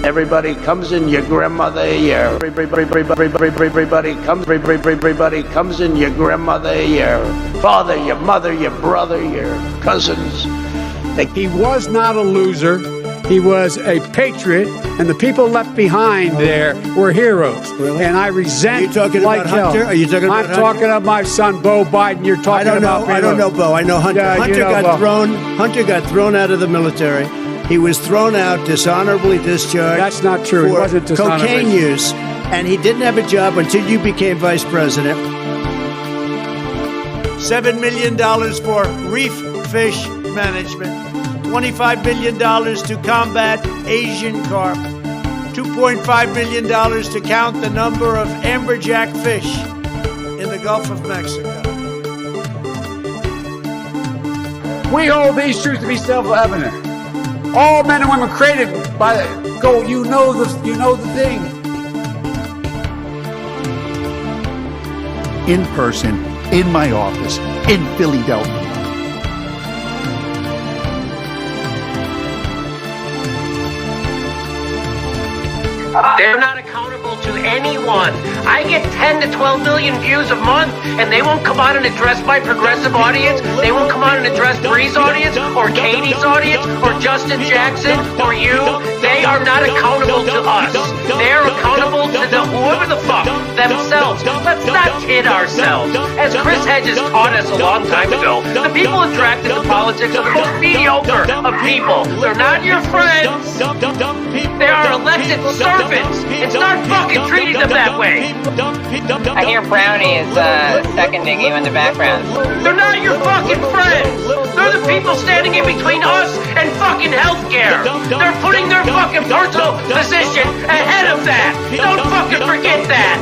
Everybody comes in your grandmother ear. Everybody comes in your grandmother ear. Father, your mother, your brother, your cousins. He was not a loser. He was a patriot, and the people left behind there were heroes. Really? And I resent. Are you talking like about Hunter? Are you talking about I'm talking about my son, Beau Biden. You're talking about. I don't know Beau. I know Hunter. Yeah, Hunter got thrown out of the military. He was thrown out, dishonorably discharged. That's not true. He wasn't dishonorably. Cocaine use, and he didn't have a job until you became vice president. $7 million for reef fish management. $25 billion to combat Asian carp. $2.5 billion to count the number of amberjack fish in the Gulf of Mexico. We hold these truths to be self-evident. All men and women created by the go. You know the thing. In person, in my office, in Philadelphia. They're not accountable to anyone. I get 10 to 12 million views a month, and they won't come out and address my progressive audience. They won't come out and address Bree's audience, or Katie's audience, or Justin Jackson, or you. They are not accountable to us. They're accountable to whoever the fuck themselves. Let's not kid ourselves. As Chris Hedges taught us a long time ago, the people attracted to politics are the most mediocre of people. They're not your friends. They are elected servants, and start fucking treating them that way. I hear Brownie is seconding you in the background. They're not your fucking friends. They're the people standing in between us and fucking healthcare. They're putting their fucking personal position ahead of that. Don't fucking forget that.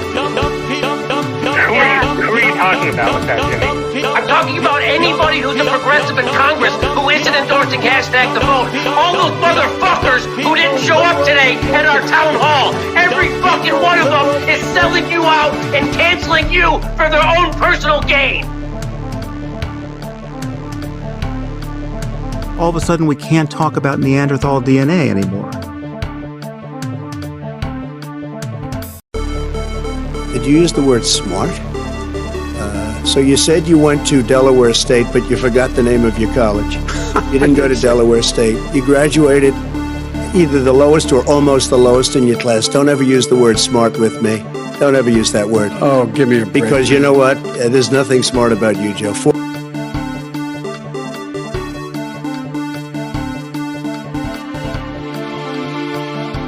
Who are you talking about with that, Jimmy? I'm talking about anybody who's a progressive in Congress who isn't endorsing hashtag the vote. All those motherfuckers who didn't show up today at our town hall. Every fucking one of them is selling you out and canceling you for their own personal gain. All of a sudden, we can't talk about Neanderthal DNA anymore. Did you use the word smart? So you said you went to Delaware State, but you forgot the name of your college. You didn't go to Delaware State. You graduated either the lowest or almost the lowest in your class. Don't ever use the word smart with me. Don't ever use that word. Oh, give me a break. Because you know what? There's nothing smart about you, Joe.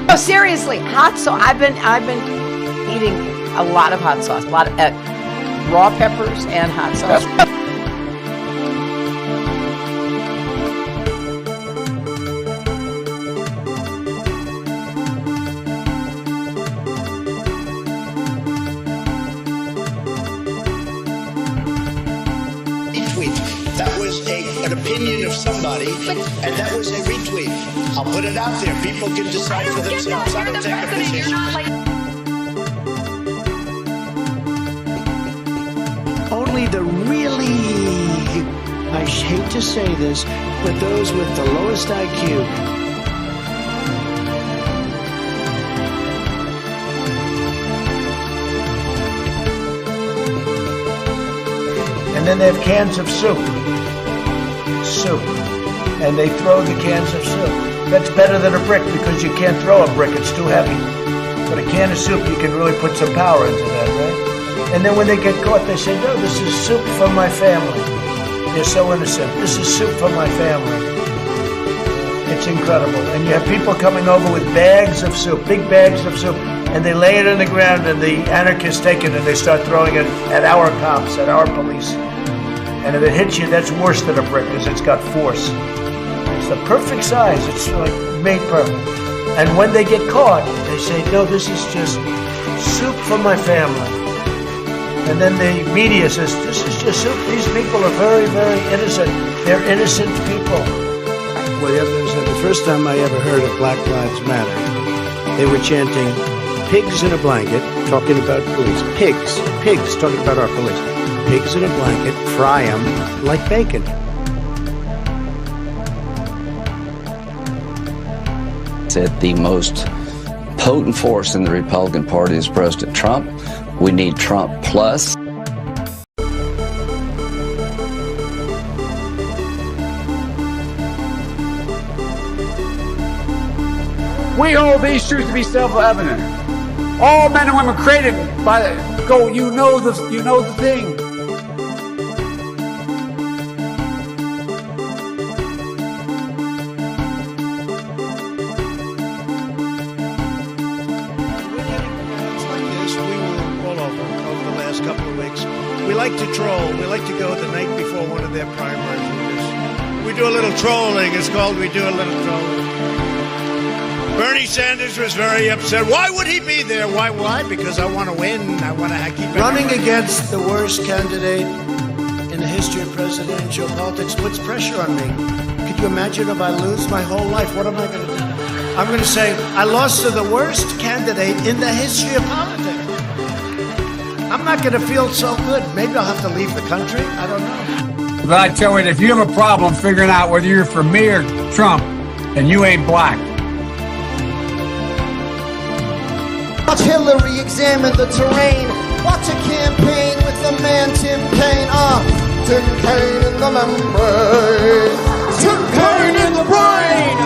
No, seriously, hot sauce. I've been eating a lot of hot sauce, a lot of raw peppers and hot sauce. Retweet. That was an opinion of somebody, and that was a retweet. I'll put it out there. People can decide for themselves. I don't take a position. Only the really, I hate to say this, but those with the lowest IQ. And then they have cans of soup. And they throw the cans of soup. That's better than a brick because you can't throw a brick, it's too heavy. But a can of soup, you can really put some power into that, right? And then when they get caught, they say, no, this is soup for my family. They're so innocent. This is soup for my family. It's incredible. And you have people coming over with bags of soup, big bags of soup, and they lay it on the ground, and the anarchists take it and they start throwing it at our cops, at our police. And if it hits you, that's worse than a brick because it's got force. It's the perfect size. It's like made perfect. And when they get caught, they say, no, this is just soup for my family. And then the media says, this is just soup. These people are very, very innocent. They're innocent people. Well, the first time I ever heard of Black Lives Matter, they were chanting, pigs in a blanket, talking about police. Pigs, talking about our police. Pigs in a blanket, fry them like bacon. Said the most potent force in the Republican Party is President Trump. We need Trump plus. We hold these truths to be self-evident. All men and women created by the you know the thing. We like to troll. We like to go the night before one of their primaries. We do a little trolling. It's called We Do a Little Trolling. Bernie Sanders was very upset. Why would he be there? Why? Because I want to win. I want to keep running against the worst candidate in the history of presidential politics puts pressure on me. Could you imagine if I lose my whole life? What am I going to do? I'm going to say I lost to the worst candidate in the history of politics. I'm not going to feel so good. Maybe I'll have to leave the country. I don't know. But I tell you, if you have a problem figuring out whether you're for me or Trump, then you ain't black. Watch Hillary examine the terrain. Watch a campaign with the man Tim Kaine. Tim Kaine in the membrane. Tim Kaine in the brain.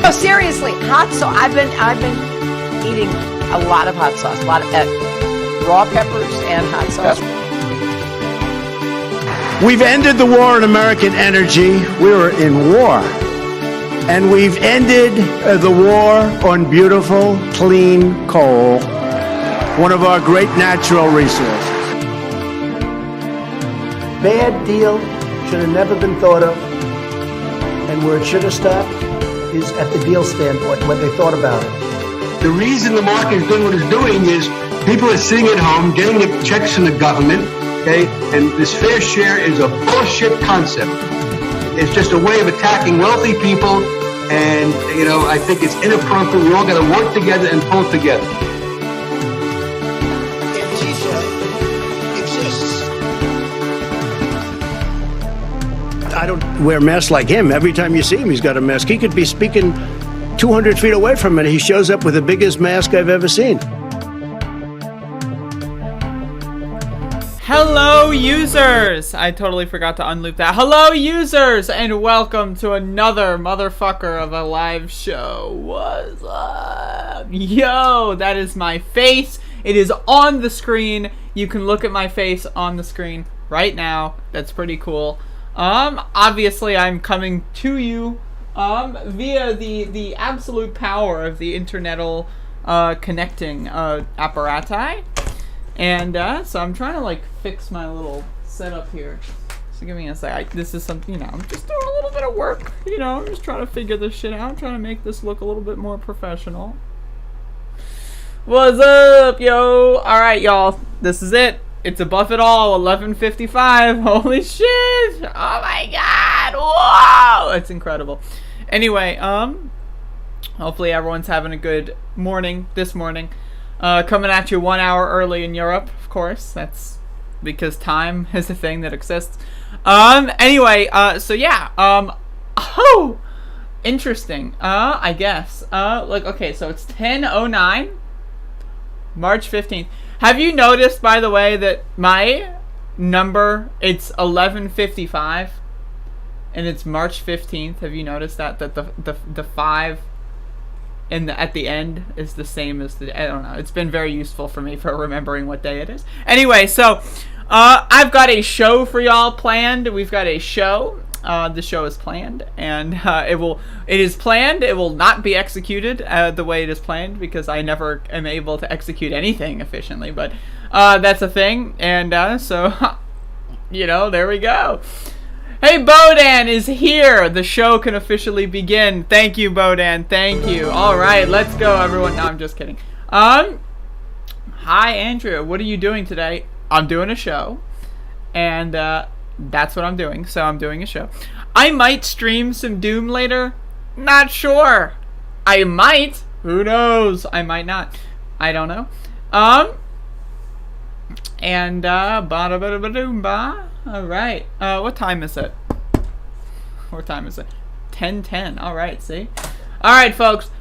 No, seriously, hot sauce. I've been eating a lot of hot sauce, a lot of raw peppers and hot sauce. We've ended the war on American energy. We were in war. And we've ended the war on beautiful, clean coal, one of our great natural resources. Bad deal should have never been thought of, and where it should have stopped is at the deal standpoint, when they thought about it. The reason the market is doing what it's doing is people are sitting at home, getting the checks from the government, okay? And this fair share is a bullshit concept. It's just a way of attacking wealthy people, and, I think it's inappropriate. We all got to work together and pull together. I don't wear masks like him. Every time you see him, he's got a mask. He could be speaking 200 feet away from it. He shows up with the biggest mask I've ever seen. Hello, users! I totally forgot to unloop that. Hello, users, and welcome to another motherfucker of a live show. What's up? Yo, that is my face. It is on the screen. You can look at my face on the screen right now. That's pretty cool. Obviously I'm coming to you, via the absolute power of the internetal, connecting, apparati. And, so I'm trying to, fix my little setup here. So give me a sec. This is something, I'm just doing a little bit of work. I'm just trying to figure this shit out. I'm trying to make this look a little bit more professional. What's up, yo? Alright, y'all. This is it. It's above it all, 11:55. Holy shit! Oh my god! Whoa! It's incredible. Anyway, hopefully everyone's having a good morning this morning. Coming at you 1 hour early in Europe, of course. That's because time is a thing that exists. Anyway, so yeah. Oh! Interesting. I guess. Okay, so it's 10:09. March 15th. Have you noticed, by the way, that my number, it's 11:55, and it's March 15th? Have you noticed that the 5 at the end is the same as the, I don't know. It's been very useful for me for remembering what day it is. Anyway, so I've got a show for y'all planned. We've got a show. The show is planned, and it is planned. It will not be executed the way it is planned, because I never am able to execute anything efficiently, but that's a thing. And so there we go. Hey, Bodan is here. The show can officially begin. Thank you, Bodan. Thank you. All right, let's go, everyone. No, I'm just kidding. Hi, Andrea. What are you doing today? I'm doing a show, and that's what I'm doing. So I'm doing a show. I might stream some Doom later. Not sure. I might. Who knows? I might not. I don't know. And ba-da-ba-da-ba-doom-ba. All right. What time is it? What time is it? 1010. All right, see? All right, folks.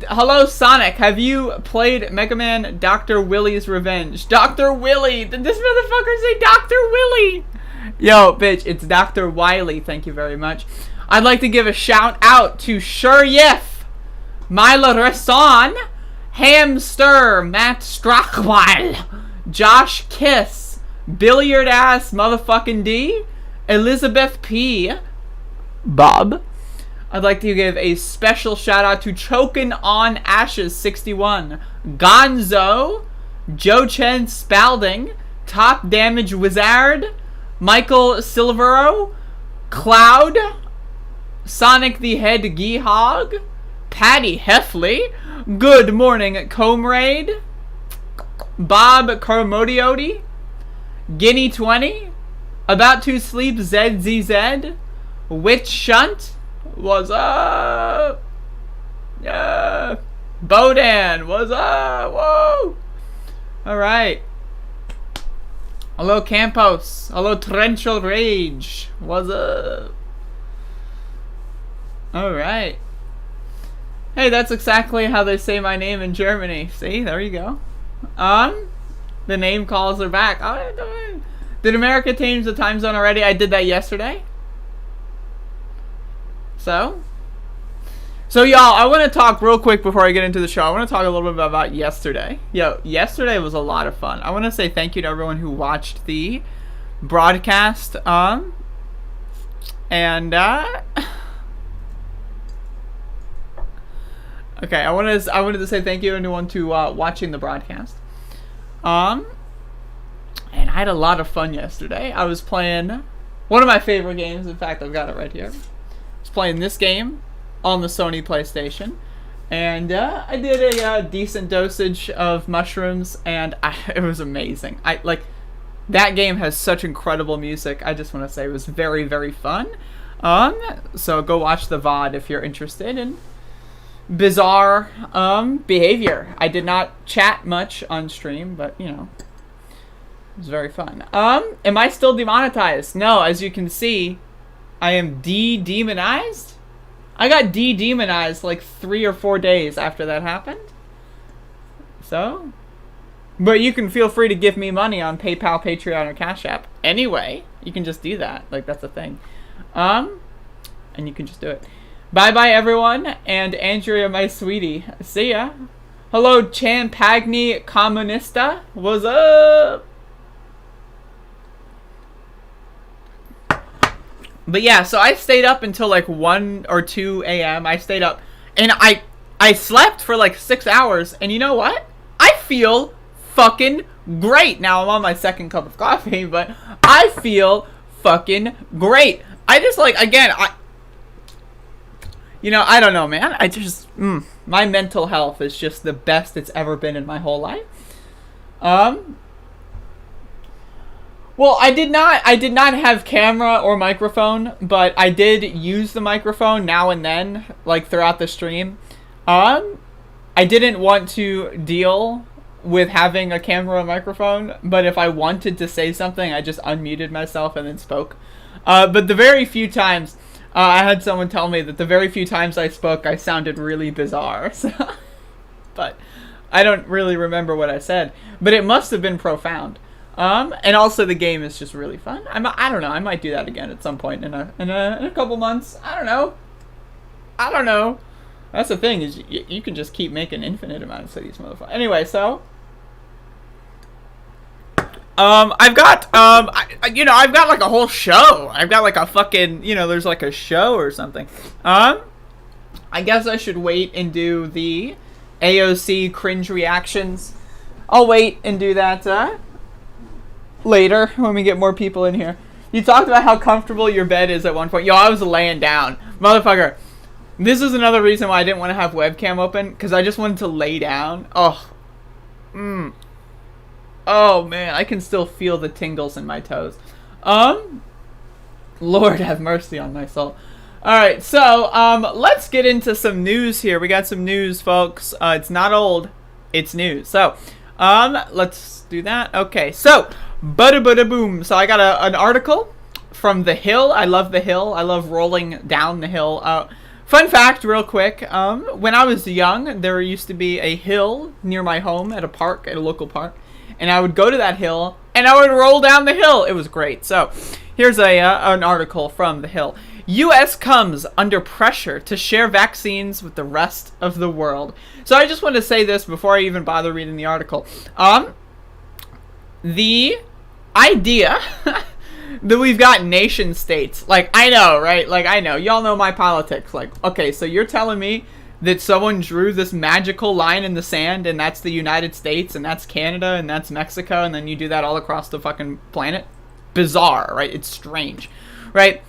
Hello, Sonic. Have you played Mega Man Dr. Willy's Revenge? Dr. Willy! Did this motherfucker say Dr. Willy? Yo, bitch, it's Dr. Wily. Thank you very much. I'd like to give a shout out to Sure Yif, Myla Resson, Hamster, Matt Strachwal, Josh Kiss, Billiard Ass Motherfucking D, Elizabeth P, Bob. I'd like to give a special shout out to Chokin' on Ashes 61, Gonzo, Joe Chen Spalding, Top Damage Wizard, Michael Silvero, Cloud, Sonic the Head Geehog, Patty Heffley, Good Morning Comrade, Bob Carmodioti, Guinea 20, About to Sleep ZZZ, Witch Shunt, what's up? Yeah. Bodan, what's up? Whoa. Alright. Hello, Campos. Hello, Torrential Rage. What's up? Alright. Hey, that's exactly how they say my name in Germany. See, there you go. The name calls are back. Oh, did America change the time zone already? I did that yesterday. So y'all, I want to talk real quick before I get into the show. I want to talk a little bit about yesterday. Yo, yesterday was a lot of fun. I want to say thank you to everyone who watched the broadcast. Okay, I wanted to say thank you to anyone to watching the broadcast. And I had a lot of fun yesterday. I was playing one of my favorite games. In fact, I've got it right here. I was playing this game on the Sony PlayStation, and I did a decent dosage of mushrooms, and it was amazing. That game has such incredible music. I just want to say it was very, very fun. So go watch the VOD if you're interested in bizarre behavior. I did not chat much on stream, but you know, it was very fun. Am I still demonetized? No, as you can see, I am de-demonized. I got de-demonized like 3 or 4 days after that happened. So, but you can feel free to give me money on PayPal, Patreon, or Cash App. Anyway, you can just do that. Like, that's a thing. And you can just do it. Bye-bye, everyone. And Andrea, my sweetie. See ya. Hello, Champagny Comunista. What's up? But yeah, so I stayed up until like 1 or 2 a.m. I stayed up, and I slept for like 6 hours, and you know what? I feel fucking great. Now I'm on my second cup of coffee, but I feel fucking great. I just like, again, I don't know, man. I just, my mental health is just the best it's ever been in my whole life. Well, I did not have camera or microphone, but I did use the microphone now and then, like throughout the stream. I didn't want to deal with having a camera or microphone, but if I wanted to say something, I just unmuted myself and then spoke. But the very few times, I had someone tell me that the very few times I spoke, I sounded really bizarre. So, but I don't really remember what I said, but it must have been profound. And also the game is just really fun. I don't know. I might do that again at some point in a couple months. I don't know. That's the thing, is you can just keep making infinite amounts of these motherfuckers. Anyway, so I've got I've got like a whole show. I've got like a fucking, there's like a show or something. I guess I should wait and do the AOC cringe reactions. I'll wait and do that later when we get more people in here. You talked about how comfortable your bed is at one point. Yo, I was laying down. Motherfucker. This is another reason why I didn't want to have webcam open, because I just wanted to lay down. Oh. Oh, man. I can still feel the tingles in my toes. Lord have mercy on my soul. Alright, so, let's get into some news here. We got some news, folks. It's not old. It's news. So, let's do that. Okay, so bada boom. So I got an article from the hill. I love the hill. I love rolling down the hill. Fun fact, real quick. When I was young, there used to be a hill near my home at a local park. And I would go to that hill, and I would roll down the hill. It was great. So, here's an article from the hill. U.S. comes under pressure to share vaccines with the rest of the world. So, I just want to say this before I even bother reading the article. The idea that we've got nation states, like, I know, right? Like, I know. Y'all know my politics. Like, okay, so you're telling me that someone drew this magical line in the sand, and that's the United States, and that's Canada, and that's Mexico, and then you do that all across the fucking planet? Bizarre, right? It's strange, right?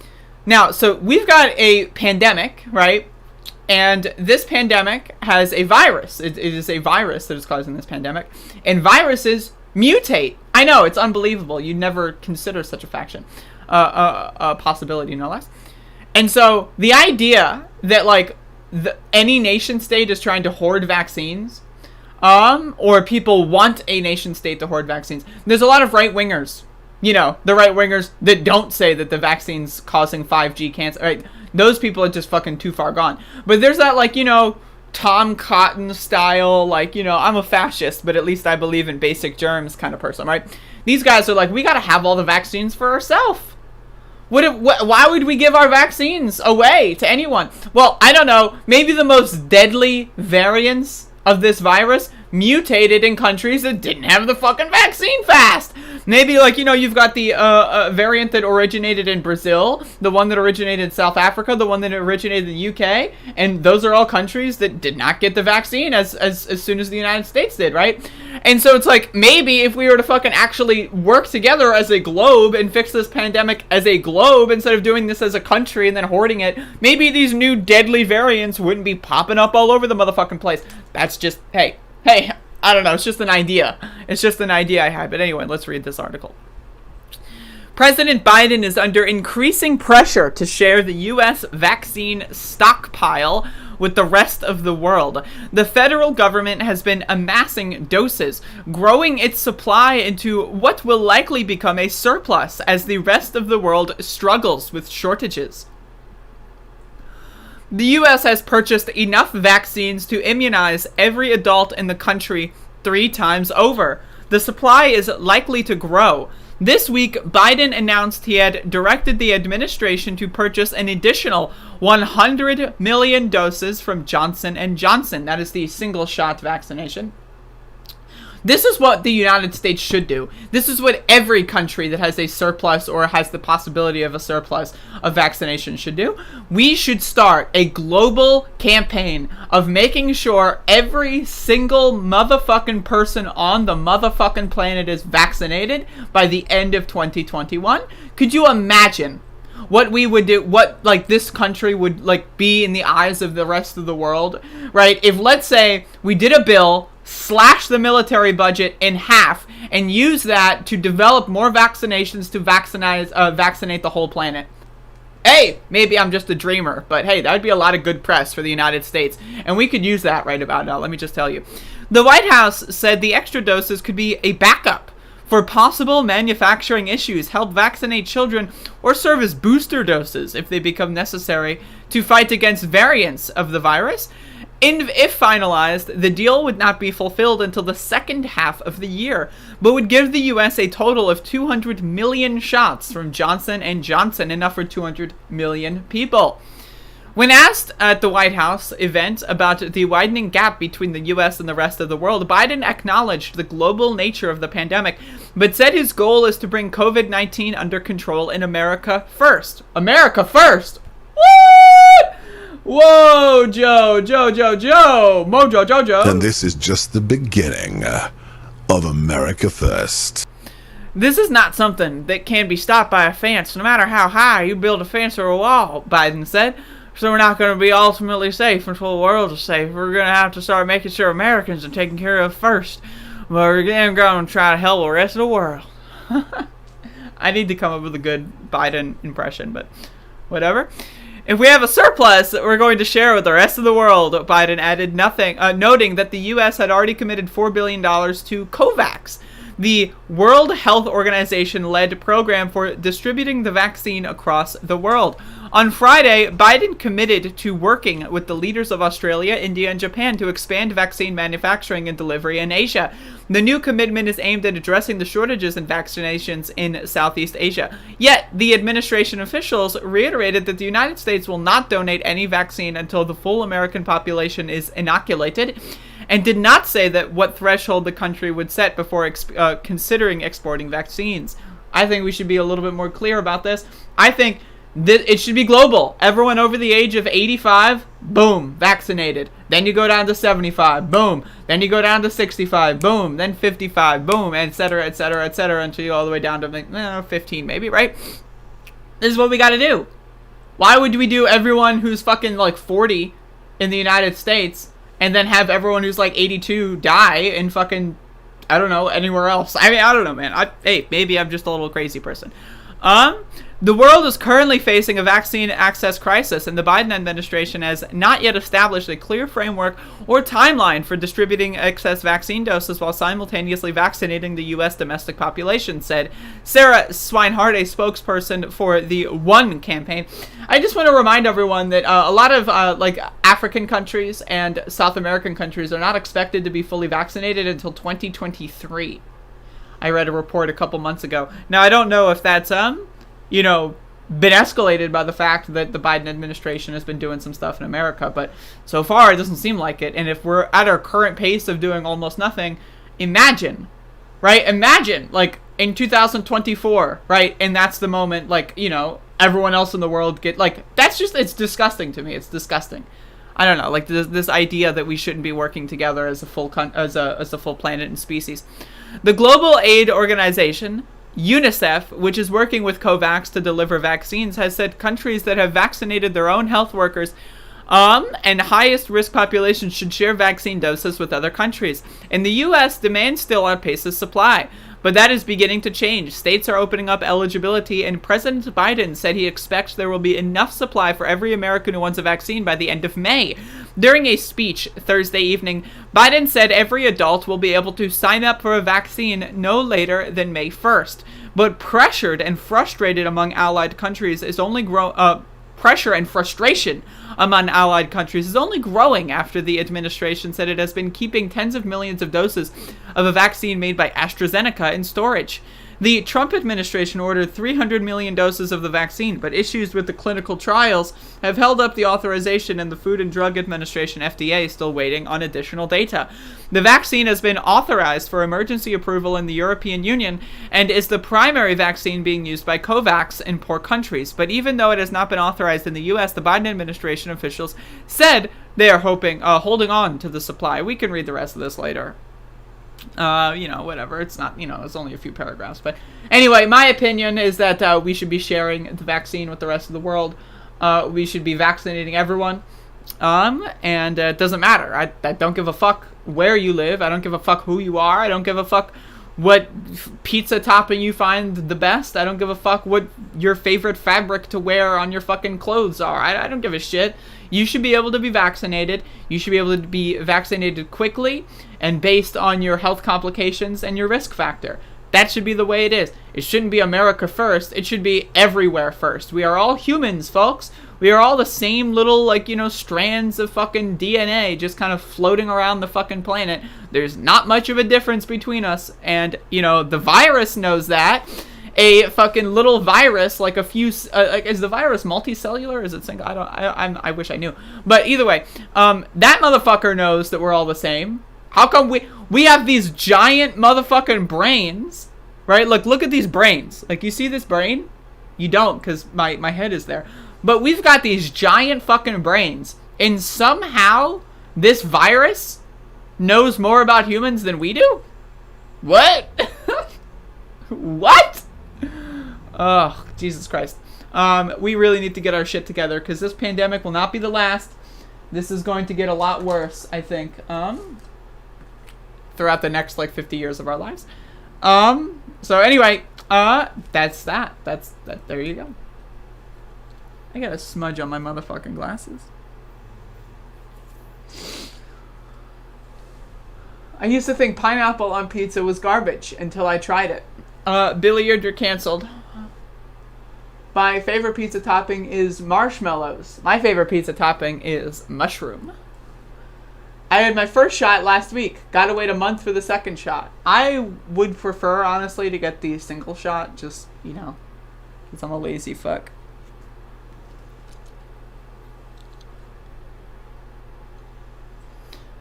Now, so we've got a pandemic, right? And this pandemic has a virus. It is a virus that is causing this pandemic. And viruses mutate. I know, it's unbelievable. You'd never consider such a possibility, no less. And so the idea that, like, any nation state is trying to hoard vaccines, or people want a nation state to hoard vaccines. There's a lot of right-wingers, the right-wingers that don't say that the vaccine's causing 5G cancer, right? Those people are just fucking too far gone. But there's that, like, Tom Cotton style, like, I'm a fascist, but at least I believe in basic germs kind of person, right? These guys are like, we gotta have all the vaccines for ourselves. Why would we give our vaccines away to anyone? Well, I don't know. Maybe the most deadly variants of this virus mutated in countries that didn't have the fucking vaccine fast. Maybe, like, you've got the variant that originated in Brazil, the one that originated in South Africa, the one that originated in the UK, and those are all countries that did not get the vaccine as soon as the United States did, right? And so it's like, maybe if we were to fucking actually work together as a globe and fix this pandemic as a globe instead of doing this as a country and then hoarding it, maybe these new deadly variants wouldn't be popping up all over the motherfucking place. That's just, hey, I don't know, it's just an idea. It's just an idea I had. But anyway, let's read this article. President Biden is under increasing pressure to share the U.S. vaccine stockpile with the rest of the world. The federal government has been amassing doses, growing its supply into what will likely become a surplus as the rest of the world struggles with shortages. The U.S. has purchased enough vaccines to immunize every adult in the country 3 times over. The supply is likely to grow. This week, Biden announced he had directed the administration to purchase an additional 100 million doses from Johnson & Johnson. That is the single-shot vaccination. This is what the United States should do. This is what every country that has a surplus or has the possibility of a surplus of vaccination should do. We should start a global campaign of making sure every single motherfucking person on the motherfucking planet is vaccinated by the end of 2021. Could you imagine what we would do, what, like, this country would, like, be in the eyes of the rest of the world, right? If, let's say, we did a bill, slash the military budget in half, and use that to develop more vaccinations to vaccinate the whole planet. Hey, maybe I'm just a dreamer, but hey, that would be a lot of good press for the United States, and we could use that right about now, let me just tell you. The White House said the extra doses could be a backup for possible manufacturing issues, help vaccinate children, or serve as booster doses if they become necessary to fight against variants of the virus. If finalized, the deal would not be fulfilled until the second half of the year, but would give the U.S. a total of 200 million shots from Johnson & Johnson, enough for 200 million people. When asked at the White House event about the widening gap between the U.S. and the rest of the world, Biden acknowledged the global nature of the pandemic, but said his goal is to bring COVID-19 under control in America first. America first? What? Whoa, Mojo Jojo. And this is just the beginning of America First. This is not something that can be stopped by a fence, no matter how high you build a fence or a wall, Biden said. So we're not going to be ultimately safe until the world is safe. We're going to have to start making sure Americans are taken care of first. But we're then going to try to help the rest of the world. I need to come up with a good Biden impression, but whatever. If we have a surplus, we're going to share with the rest of the world, Biden added, noting that the U.S. had already committed $4 billion to COVAX, the World Health Organization-led program for distributing the vaccine across the world. On Friday, Biden committed to working with the leaders of Australia, India, and Japan to expand vaccine manufacturing and delivery in Asia. The new commitment is aimed at addressing the shortages in vaccinations in Southeast Asia. Yet, the administration officials reiterated that the United States will not donate any vaccine until the full American population is inoculated, and did not say that what threshold the country would set before considering exporting vaccines. I think we should be a little bit more clear about this. I think it should be global. Everyone over the age of 85, boom, vaccinated. Then you go down to 75, boom. Then you go down to 65, boom. Then 55, boom, etc., etc., etc., until you all the way down to 15 maybe, right? This is what we got to do. Why would we do everyone who's fucking like 40 in the United States and then have everyone who's like 82 die in fucking, I don't know, anywhere else? I mean, I don't know, man. Hey, maybe I'm just a little crazy person. The world is currently facing a vaccine access crisis, and the Biden administration has not yet established a clear framework or timeline for distributing excess vaccine doses while simultaneously vaccinating the U.S. domestic population, said Sarah Swinehart, a spokesperson for the One campaign. I just want to remind everyone that a lot of like African countries and South American countries are not expected to be fully vaccinated until 2023. I read a report a couple months ago. Now, I don't know if that's been escalated by the fact that the Biden administration has been doing some stuff in America, but so far it doesn't seem like it. And if we're at our current pace of doing almost nothing, imagine, right? Imagine, like, in 2024, right? And that's the moment, like, everyone else in the world that's just, it's disgusting to me. It's disgusting. I don't know, like this idea that we shouldn't be working together as a full as a full planet and species. The Global Aid Organization, UNICEF, which is working with COVAX to deliver vaccines, has said countries that have vaccinated their own health workers and highest risk populations should share vaccine doses with other countries. In the U.S., demand still outpaces supply, but that is beginning to change. States are opening up eligibility, and President Biden said he expects there will be enough supply for every American who wants a vaccine by the end of May. During a speech Thursday evening, Biden said every adult will be able to sign up for a vaccine no later than May 1st. But pressured and frustrated among allied countries is only pressure and frustration among allied countries is only growing after the administration said it has been keeping tens of millions of doses of a vaccine made by AstraZeneca in storage. The Trump administration ordered 300 million doses of the vaccine, but issues with the clinical trials have held up the authorization, and the Food and Drug Administration, FDA, is still waiting on additional data. The vaccine has been authorized for emergency approval in the European Union and is the primary vaccine being used by COVAX in poor countries. But even though it has not been authorized in the U.S., the Biden administration officials said they are holding on to the supply. We can read the rest of this later. Whatever. It's not, it's only a few paragraphs. But anyway, my opinion is that we should be sharing the vaccine with the rest of the world. We should be vaccinating everyone. And it doesn't matter. I don't give a fuck where you live. I don't give a fuck who you are. I don't give a fuck what pizza topping you find the best. I don't give a fuck what your favorite fabric to wear on your fucking clothes are. I don't give a shit. You should be able to be vaccinated. You should be able to be vaccinated quickly and based on your health complications and your risk factor. That should be the way it is. It shouldn't be America first. It should be everywhere first. We are all humans, folks. We are all the same little, strands of fucking DNA just kind of floating around the fucking planet. There's not much of a difference between us. And, the virus knows that. A fucking little virus, like a few, is the virus multicellular? Is it single? I wish I knew. But either way, that motherfucker knows that we're all the same. How come we have these giant motherfucking brains, right? Look at these brains. Like, you see this brain? You don't, because my head is there. But we've got these giant fucking brains, and somehow this virus knows more about humans than we do? What? What? Oh, Jesus Christ. We really need to get our shit together, because this pandemic will not be the last. This is going to get a lot worse, I think, throughout the next, 50 years of our lives. So anyway, that's that. That's that. There you go. I got a smudge on my motherfucking glasses. I used to think pineapple on pizza was garbage until I tried it. Billy, you're canceled. My favorite pizza topping is marshmallows. My favorite pizza topping is mushroom. I had my first shot last week. Gotta wait a month for the second shot. I would prefer, honestly, to get the single shot. Just, you know, because I'm a lazy fuck.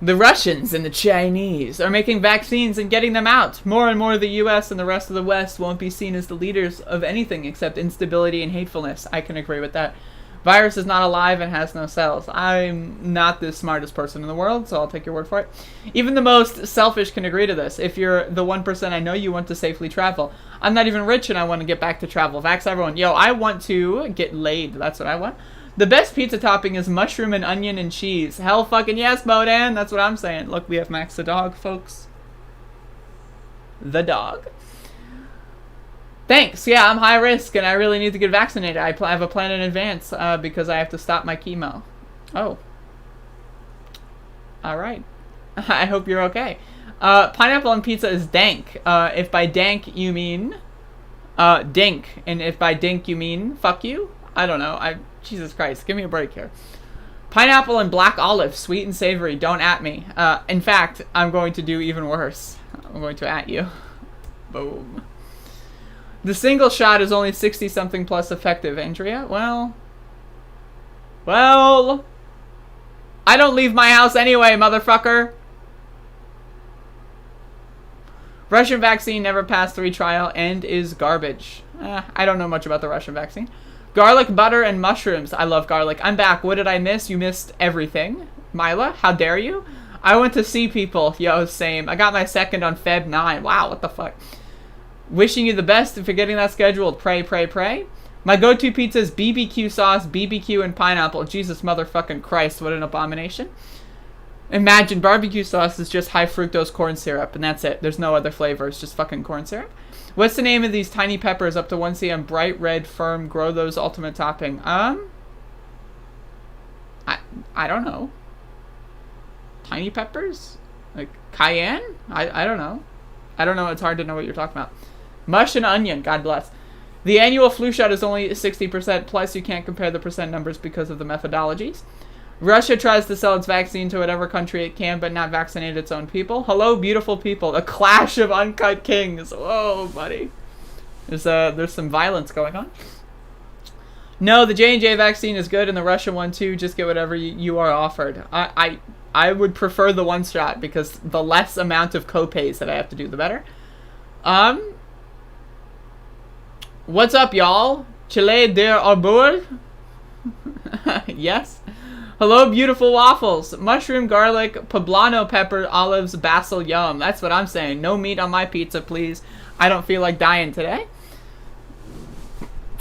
The Russians and the Chinese are making vaccines and getting them out. More and more the US and the rest of the West won't be seen as the leaders of anything except instability and hatefulness. I can agree with that. Virus is not alive and has no cells. I'm not the smartest person in the world, so I'll take your word for it. Even the most selfish can agree to this. If you're the 1% I know, you want to safely travel. I'm not even rich and I want to get back to travel. Vax everyone. Yo, I want to get laid. That's what I want. The best pizza topping is mushroom and onion and cheese. Hell fucking yes, Bodan. That's what I'm saying. Look, we have Max the dog, folks. The dog. Thanks. Yeah, I'm high risk and I really need to get vaccinated. I have a plan in advance because I have to stop my chemo. Oh. All right. I hope you're okay. Pineapple on pizza is dank. If by dank you mean dink, and if by dink you mean fuck you, I don't know. Jesus Christ, give me a break here. Pineapple and black olive, sweet and savory. Don't at me. In fact, I'm going to do even worse. I'm going to at you. Boom. The single shot is only 60-something plus effective, Andrea. Well, I don't leave my house anyway, motherfucker. Russian vaccine never passed 3 trial and is garbage. I don't know much about the Russian vaccine. Garlic, butter, and mushrooms. I love garlic. I'm back. What did I miss? You missed everything. Mila, how dare you? I went to see people. Yo, same. I got my second on Feb 9. Wow, what the fuck? Wishing you the best for getting that scheduled. Pray, pray, pray. My go-to pizza is BBQ sauce, BBQ, and pineapple. Jesus motherfucking Christ, what an abomination. Imagine barbecue sauce is just high fructose corn syrup, and that's it. There's no other flavor. It's just fucking corn syrup. What's the name of these tiny peppers up to 1 cm, bright red, firm, grow those ultimate topping? I don't know. Tiny peppers? Like cayenne? I don't know. I don't know. It's hard to know what you're talking about. Mush and onion. God bless. The annual flu shot is only 60%, plus you can't compare the percent numbers because of the methodologies. Russia tries to sell its vaccine to whatever country it can, but not vaccinate its own people. Hello, beautiful people. A clash of uncut kings. Whoa, buddy. There's some violence going on. No, the J&J vaccine is good, and the Russian one too. Just get whatever you are offered. I would prefer the one shot because the less amount of copays that I have to do, the better. What's up, y'all? Chile de Arbor? Yes. Hello, beautiful waffles. Mushroom, garlic, poblano pepper, olives, basil, yum. That's what I'm saying. No meat on my pizza, please. I don't feel like dying today.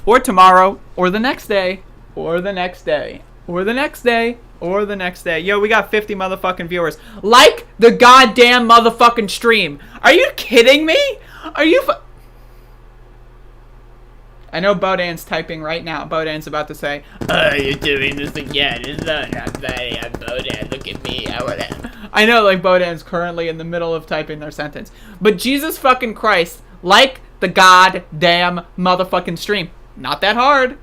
Or tomorrow. Or the next day. Or the next day. Or the next day. Or the next day. Yo, we got 50 motherfucking viewers. Like the goddamn motherfucking stream. Are you kidding me? Are you I know Bodan's typing right now. Bodan's about to say, "Oh, you're doing this again. It's not funny. I'm Bodan. Look at me. I know, like, Bodan's currently in the middle of typing their sentence. But Jesus fucking Christ, like the goddamn motherfucking stream. Not that hard.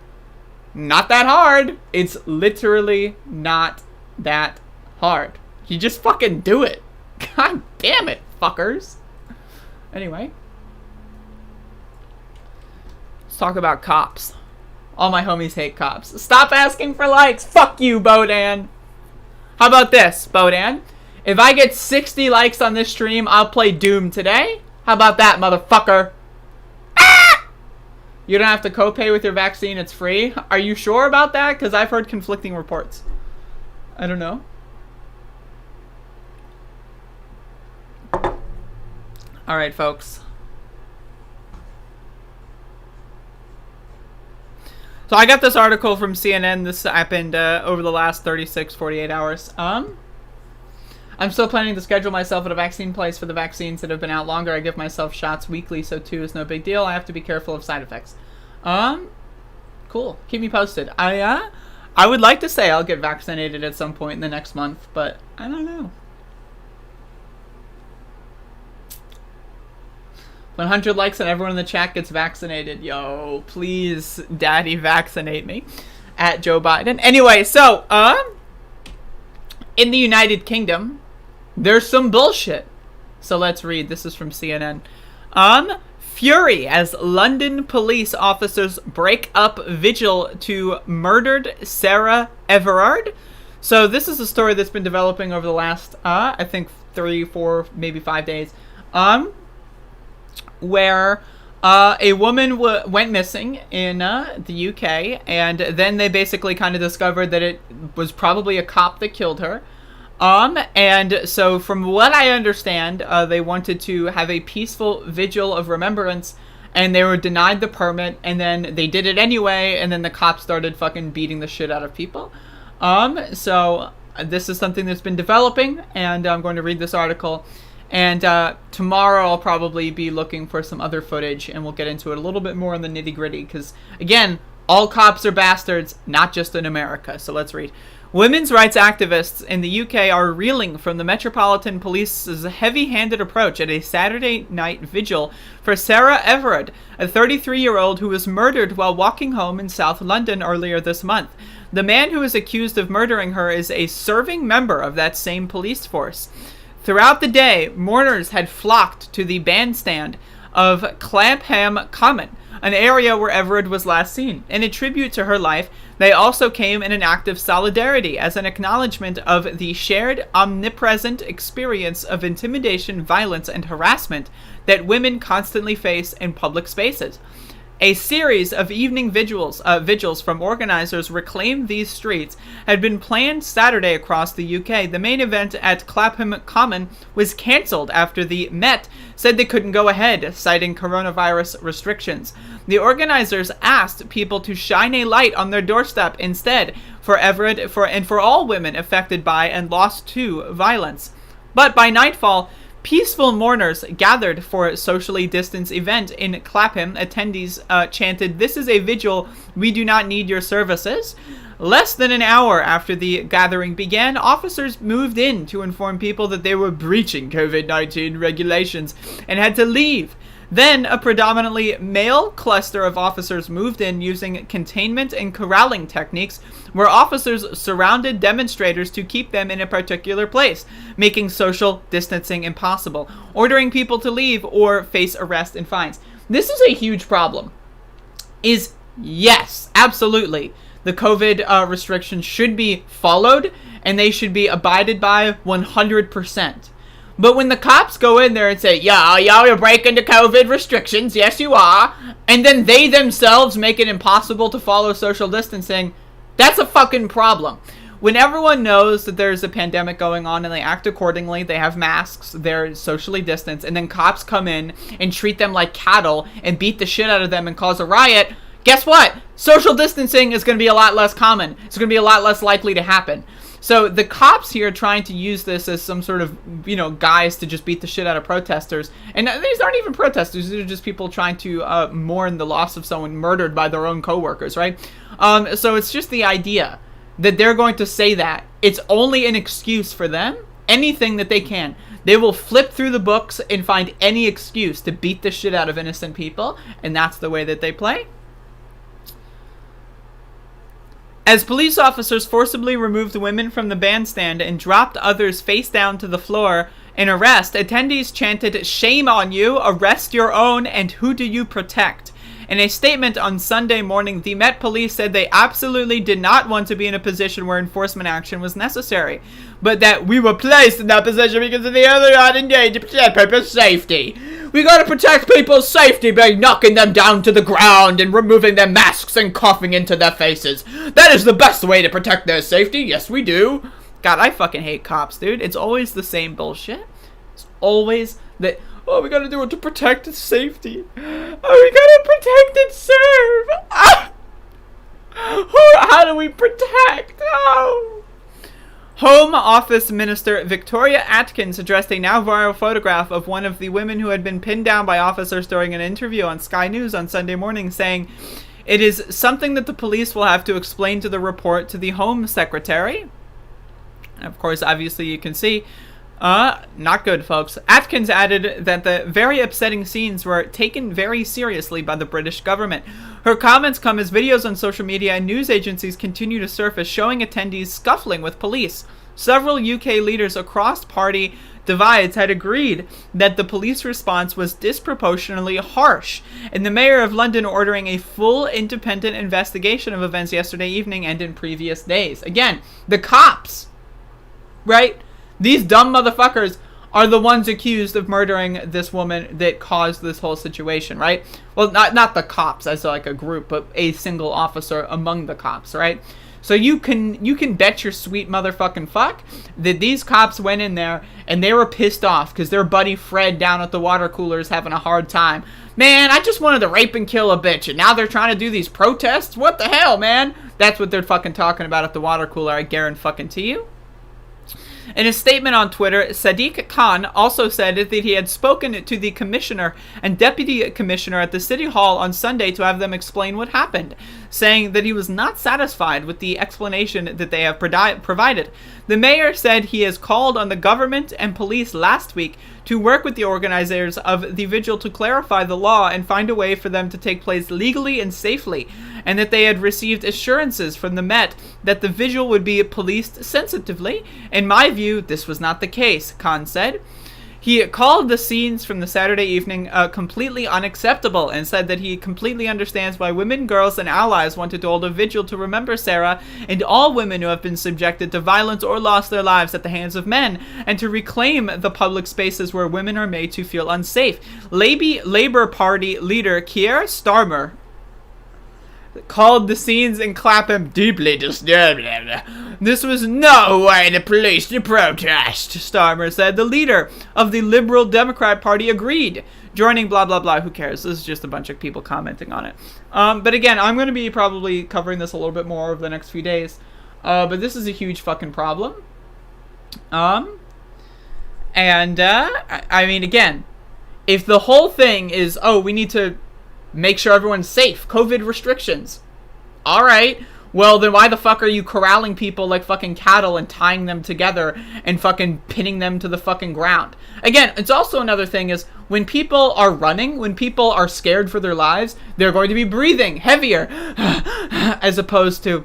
Not that hard. It's literally not that hard. You just fucking do it. God damn it, fuckers. Anyway. Talk about cops. All my homies hate cops. Stop asking for likes. Fuck you, Bodan. How about this, Bodan? If I get 60 likes on this stream, I'll play Doom today. How about that, motherfucker? Ah! You don't have to copay with your vaccine. It's free. Are you sure about that? Because I've heard conflicting reports. I don't know. All right, folks. So I got this article from CNN. This happened over the last 36, 48 hours. I'm still planning to schedule myself at a vaccine place for the vaccines that have been out longer. I give myself shots weekly, so 2 is no big deal. I have to be careful of side effects. Cool. Keep me posted. I would like to say I'll get vaccinated at some point in the next month, but I don't know. 100 likes and everyone in the chat gets vaccinated. Yo, please, daddy, vaccinate me. At Joe Biden. Anyway, so, in the United Kingdom, there's some bullshit. So let's read. This is from CNN. Fury as London police officers break up vigil to murdered Sarah Everard. So this is a story that's been developing over the last, I think 3, 4, maybe 5 days. Where a woman went missing in the UK, and then they basically kind of discovered that it was probably a cop that killed her. And so from what I understand, they wanted to have a peaceful vigil of remembrance, and they were denied the permit, and then they did it anyway, and then the cops started fucking beating the shit out of people. So this is something that's been developing, and I'm going to read this article. And tomorrow I'll probably be looking for some other footage, and we'll get into it a little bit more in the nitty-gritty, because, again, all cops are bastards, not just in America. So let's read. Women's rights activists in the UK are reeling from the Metropolitan Police's heavy-handed approach at a Saturday night vigil for Sarah Everard, a 33-year-old who was murdered while walking home in South London earlier this month. The man who is accused of murdering her is a serving member of that same police force. Throughout the day, mourners had flocked to the bandstand of Clapham Common, an area where Everard was last seen. In a tribute to her life, they also came in an act of solidarity as an acknowledgement of the shared, omnipresent experience of intimidation, violence, and harassment that women constantly face in public spaces. A series of evening vigils from organizers Reclaim These Streets had been planned Saturday across the UK. The main event at Clapham Common was cancelled after the Met said they couldn't go ahead, citing coronavirus restrictions. The organizers asked people to shine a light on their doorstep instead for Everett and for all women affected by and lost to violence. But by nightfall, peaceful mourners gathered for a socially distanced event in Clapham. Attendees chanted, "This is a vigil. We do not need your services." Less than an hour after the gathering began, officers moved in to inform people that they were breaching COVID-19 regulations and had to leave. Then, a predominantly male cluster of officers moved in using containment and corralling techniques, where officers surrounded demonstrators to keep them in a particular place, making social distancing impossible, ordering people to leave or face arrest and fines. This is a huge problem. Yes, absolutely. The COVID restrictions should be followed, and they should be abided by 100%. But when the cops go in there and say, yeah, you're breaking the COVID restrictions, yes you are, and then they themselves make it impossible to follow social distancing, that's a fucking problem. When everyone knows that there's a pandemic going on and they act accordingly, they have masks, they're socially distanced, and then cops come in and treat them like cattle and beat the shit out of them and cause a riot, guess what? Social distancing is going to be a lot less common. It's going to be a lot less likely to happen. So the cops here are trying to use this as some sort of, guise to just beat the shit out of protesters. And these aren't even protesters. These are just people trying to mourn the loss of someone murdered by their own coworkers, right? So it's just the idea that they're going to say that. It's only an excuse for them. Anything that they can. They will flip through the books and find any excuse to beat the shit out of innocent people. And that's the way that they play. As police officers forcibly removed women from the bandstand and dropped others face down to the floor in arrest, attendees chanted, "Shame on you, arrest your own, and who do you protect?" In a statement on Sunday morning, the Met Police said they absolutely did not want to be in a position where enforcement action was necessary, but that we were placed in that position because of the other not engaged to protect people's safety. We gotta protect people's safety by knocking them down to the ground and removing their masks and coughing into their faces. That is the best way to protect their safety. Yes, we do. God, I fucking hate cops, dude. It's always the same bullshit. It's always that, oh, we gotta do it to protect its safety. Oh, we gotta protect and serve. Ah! How do we protect? Oh. Home Office Minister Victoria Atkins addressed a now viral photograph of one of the women who had been pinned down by officers during an interview on Sky News on Sunday morning, saying, "It is something that the police will have to explain to the report to the Home Secretary." And of course, obviously, you can see Not good, folks. Atkins added that the very upsetting scenes were taken very seriously by the British government. Her comments come as videos on social media and news agencies continue to surface showing attendees scuffling with police. Several UK leaders across party divides had agreed that the police response was disproportionately harsh, and the mayor of London ordering a full independent investigation of events yesterday evening and in previous days. Again, the cops, right? These dumb motherfuckers are the ones accused of murdering this woman that caused this whole situation, right? Well, not the cops as like a group, but a single officer among the cops, right? So you can bet your sweet motherfucking fuck that these cops went in there and they were pissed off because their buddy Fred down at the water cooler is having a hard time. Man, I just wanted to rape and kill a bitch, and now they're trying to do these protests? What the hell, man? That's what they're fucking talking about at the water cooler, I guarantee you. In a statement on Twitter, Sadiq Khan also said that he had spoken to the commissioner and deputy commissioner at the city hall on Sunday to have them explain what happened, saying that he was not satisfied with the explanation that they have provided. The mayor said he has called on the government and police last week to work with the organizers of the vigil to clarify the law and find a way for them to take place legally and safely, and that they had received assurances from the Met that the vigil would be policed sensitively. In my view, this was not the case, Khan said. He called the scenes from the Saturday evening completely unacceptable and said that he completely understands why women, girls, and allies wanted to hold a vigil to remember Sarah and all women who have been subjected to violence or lost their lives at the hands of men, and to reclaim the public spaces where women are made to feel unsafe. Labour Party leader Keir Starmer called the scenes in Clapham deeply disturbing. This was no way to police the protest, Starmer said. The leader of the Liberal Democrat Party agreed, joining blah blah blah. Who cares? This is just a bunch of people commenting on it. But again, I'm going to be probably covering this a little bit more over the next few days. But this is a huge fucking problem. I mean, again, if the whole thing is, oh, we need to make sure everyone's safe, COVID restrictions. All right. Well, then why the fuck are you corralling people like fucking cattle and tying them together and fucking pinning them to the fucking ground? Again, it's also another thing is when people are running, when people are scared for their lives, they're going to be breathing heavier as opposed to,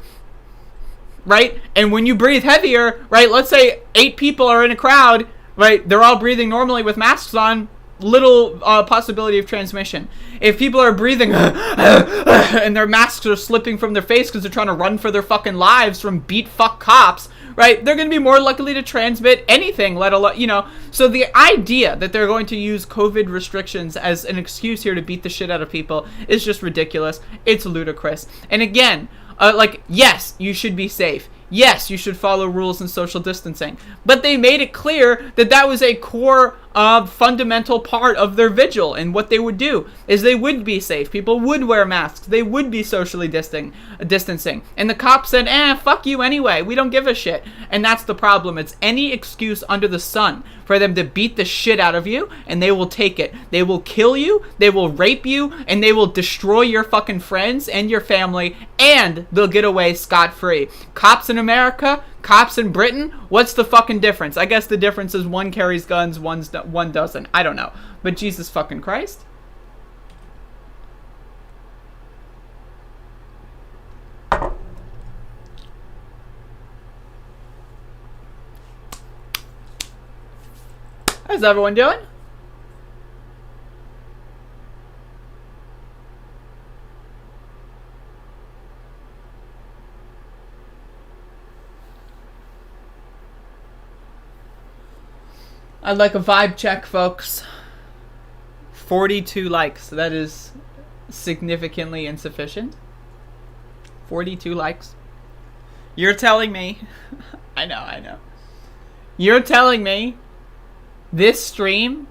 right? And when you breathe heavier, right, let's say 8 people are in a crowd, right, they're all breathing normally with masks on, little possibility of transmission. If people are breathing and their masks are slipping from their face because they're trying to run for their fucking lives from beat fuck cops, right, they're going to be more likely to transmit anything, let alone, you know. So the idea that they're going to use COVID restrictions as an excuse here to beat the shit out of people is just ridiculous. It's ludicrous. And again, like, yes, you should be safe. Yes, you should follow rules and social distancing. But they made it clear that that was a core fundamental part of their vigil, and what they would do is they would be safe. People would wear masks. They would be socially distancing. And the cops said, fuck you anyway. We don't give a shit. And that's the problem. It's any excuse under the sun for them to beat the shit out of you, and they will take it. They will kill you, they will rape you, and they will destroy your fucking friends and your family, and they'll get away scot-free. Cops in America, cops in Britain, what's the fucking difference? I guess the difference is one carries guns, one doesn't. I don't know. But Jesus fucking Christ. How's everyone doing? I'd like a vibe check, folks. 42 likes. That is significantly insufficient. 42 likes. You're telling me... I know. You're telling me this stream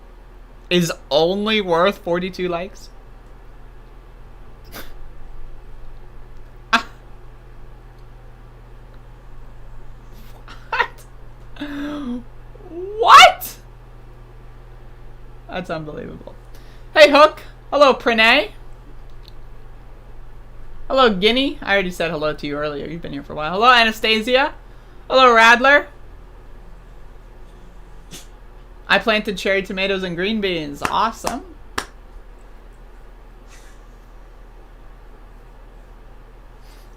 is only worth 42 likes? What? That's unbelievable. Hey, Hook. Hello, Pranay. Hello, Guinea. I already said hello to you earlier. You've been here for a while. Hello, Anastasia. Hello, Radler. I planted cherry tomatoes and green beans. Awesome.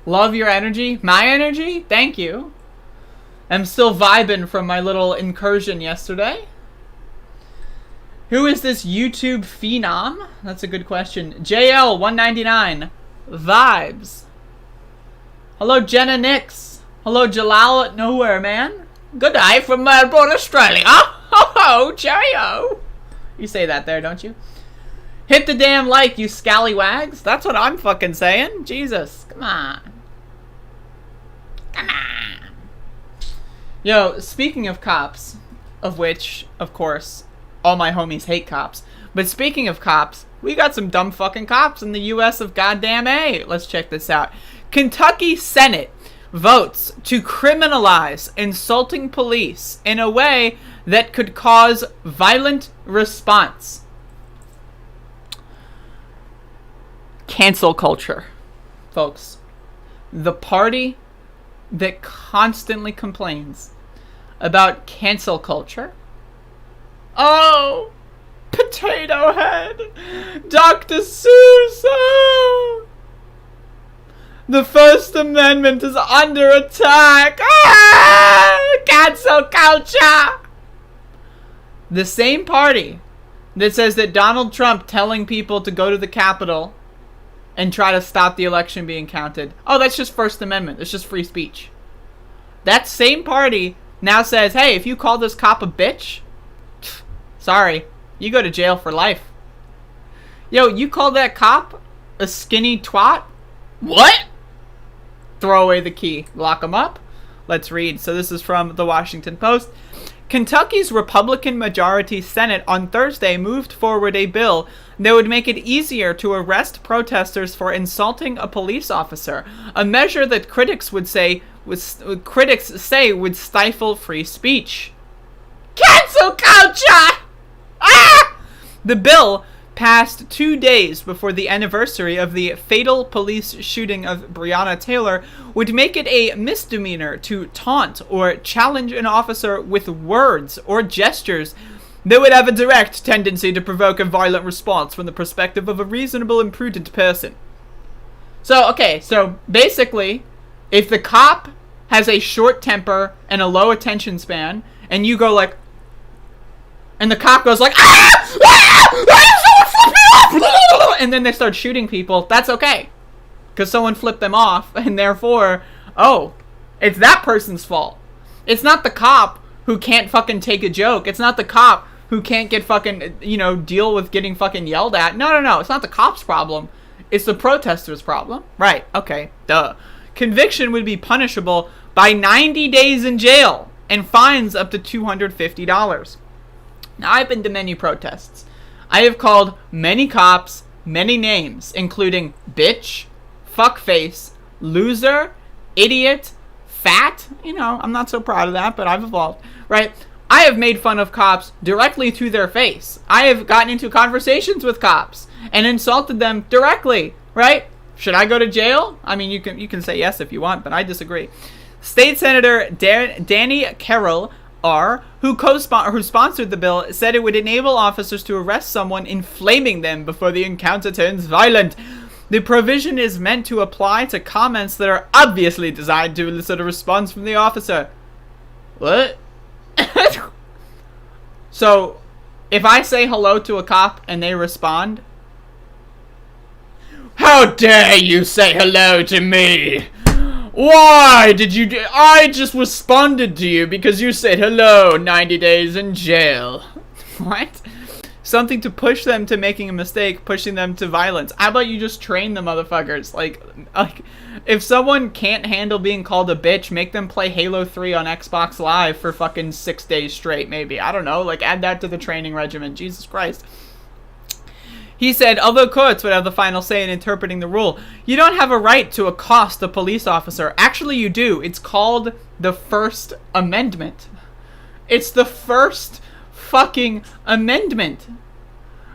Love your energy. My energy? Thank you. I'm still vibing from my little incursion yesterday. Who is this YouTube phenom? That's a good question. JL199. Vibes. Hello, Jenna Nix. Hello, Jalal at Nowhere, man. Good day from Melbourne, Australia. Oh, cheerio. You say that there, don't you? Hit the damn like, you scallywags. That's what I'm fucking saying. Jesus, come on. Come on. Yo, speaking of cops, of which, of course, all my homies hate cops. But speaking of cops, we got some dumb fucking cops in the U.S. of goddamn A. Let's check this out. Kentucky Senate votes to criminalize insulting police in a way that could cause violent response. Cancel culture, folks. The party that constantly complains about cancel culture. Oh, Potato Head, Dr. Seuss. The First Amendment is under attack. Cancel culture. The same party that says that Donald Trump telling people to go to the Capitol and try to stop the election being counted. Oh, that's just First Amendment. It's just free speech. That same party now says, hey, if you call this cop a bitch, sorry, you go to jail for life. Yo, you call that cop a skinny twat? What? Throw away the key. Lock him up. Let's read. So this is from the Washington Post. Kentucky's Republican majority Senate on Thursday moved forward a bill that would make it easier to arrest protesters for insulting a police officer, a measure that critics say would stifle free speech. Cancel culture! Ah! The bill passed 2 days before the anniversary of the fatal police shooting of Breonna Taylor would make it a misdemeanor to taunt or challenge an officer with words or gestures that would have a direct tendency to provoke a violent response from the perspective of a reasonable and prudent person. So, okay, so basically, if the cop has a short temper and a low attention span, and you go like, and the cop goes like, and then they start shooting people, that's okay. Because someone flipped them off, and therefore, oh, it's that person's fault. It's not the cop who can't fucking take a joke. It's not the cop who can't get fucking, deal with getting fucking yelled at. No. It's not the cop's problem. It's the protester's problem. Right, okay, duh. Conviction would be punishable by 90 days in jail and fines up to $250. Now, I've been to many protests. I have called many cops many names, including bitch, fuckface, loser, idiot, fat. I'm not so proud of that, but I've evolved, right? I have made fun of cops directly to their face. I have gotten into conversations with cops and insulted them directly, right? Should I go to jail? I mean, you can say yes if you want, but I disagree. State Senator Danny Carroll who sponsored the bill, said it would enable officers to arrest someone inflaming them before the encounter turns violent. The provision is meant to apply to comments that are obviously designed to elicit a response from the officer. What? So, if I say hello to a cop and they respond, how dare you say hello to me? Why did you I just responded to you because you said hello, 90 days in jail. What? Something to push them to making a mistake, pushing them to violence. How about you just train the motherfuckers? Like if someone can't handle being called a bitch, make them play Halo 3 on Xbox Live for fucking 6 days straight, maybe. I don't know, add that to the training regimen. Jesus Christ. He said, although courts would have the final say in interpreting the rule, you don't have a right to accost a police officer. Actually, you do. It's called the First Amendment. It's the First fucking Amendment.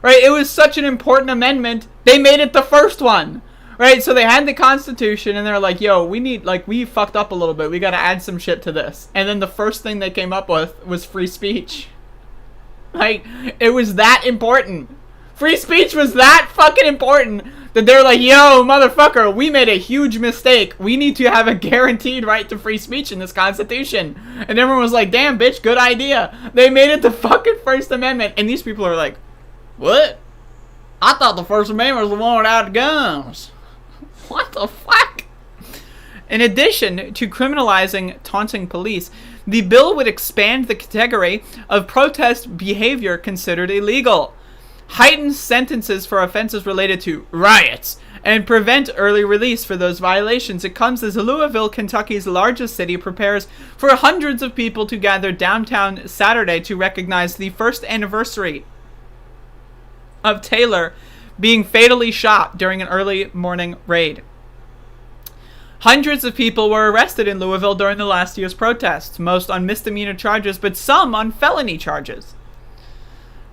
Right? It was such an important amendment, they made it the first one. Right? So they had the Constitution, and they're like, yo, we fucked up a little bit. We gotta add some shit to this. And then the first thing they came up with was free speech. Like, it was that important. Free speech was that fucking important that they're like, yo, motherfucker, we made a huge mistake. We need to have a guaranteed right to free speech in this Constitution. And everyone was like, damn, bitch, good idea. They made it the fucking First Amendment. And these people are like, what? I thought the First Amendment was the one without guns. What the fuck? In addition to criminalizing taunting police, the bill would expand the category of protest behavior considered illegal, heighten sentences for offenses related to riots, and prevent early release for those violations. It comes as Louisville, Kentucky's largest city, prepares for hundreds of people to gather downtown Saturday to recognize the first anniversary of Taylor being fatally shot during an early morning raid. Hundreds of people were arrested in Louisville during the last year's protests, most on misdemeanor charges, but some on felony charges.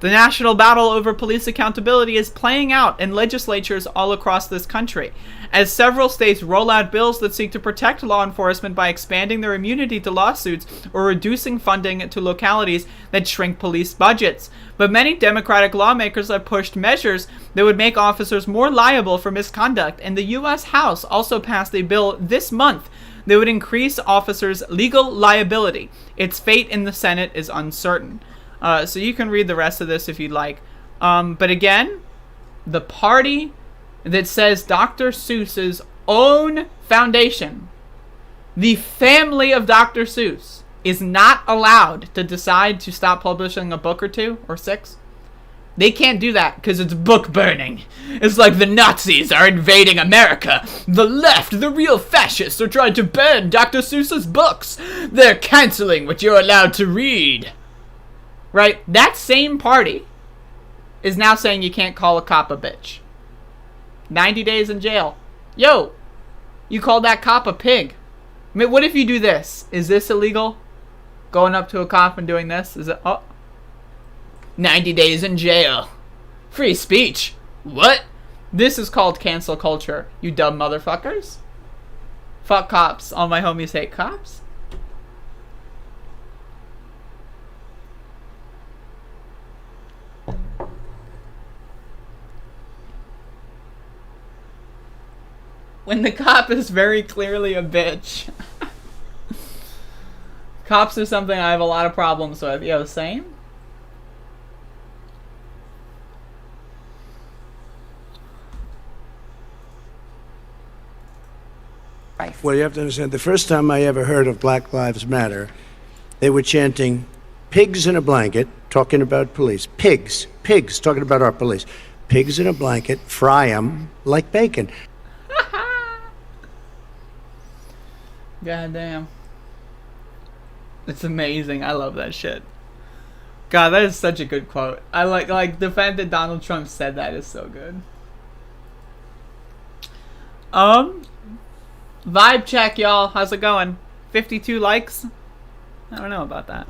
The national battle over police accountability is playing out in legislatures all across this country, as several states roll out bills that seek to protect law enforcement by expanding their immunity to lawsuits or reducing funding to localities that shrink police budgets. But many Democratic lawmakers have pushed measures that would make officers more liable for misconduct, and the U.S. House also passed a bill this month that would increase officers' legal liability. Its fate in the Senate is uncertain. So you can read the rest of this if you'd like. But again, the party that says Dr. Seuss's own foundation, the family of Dr. Seuss, is not allowed to decide to stop publishing a book or 2 or 6. They can't do that because it's book burning. It's like the Nazis are invading America. The left, the real fascists, are trying to burn Dr. Seuss's books. They're canceling what you're allowed to read. Right? That same party is now saying you can't call a cop a bitch. 90 days in jail. Yo, you called that cop a pig. I mean, what if you do this? Is this illegal? Going up to a cop and doing this? Is it? Oh. 90 days in jail. Free speech. What? This is called cancel culture, you dumb motherfuckers. Fuck cops. All my homies hate cops. When the cop is very clearly a bitch. Cops are something I have a lot of problems with. Yo, same? Well, you have to understand, the first time I ever heard of Black Lives Matter, they were chanting, pigs in a blanket, talking about police. Pigs, talking about our police. Pigs in a blanket, fry them like bacon. God damn. It's amazing. I love that shit. God, that is such a good quote. I like the fact that Donald Trump said that is so good. Vibe check, y'all. How's it going? 52 likes? I don't know about that.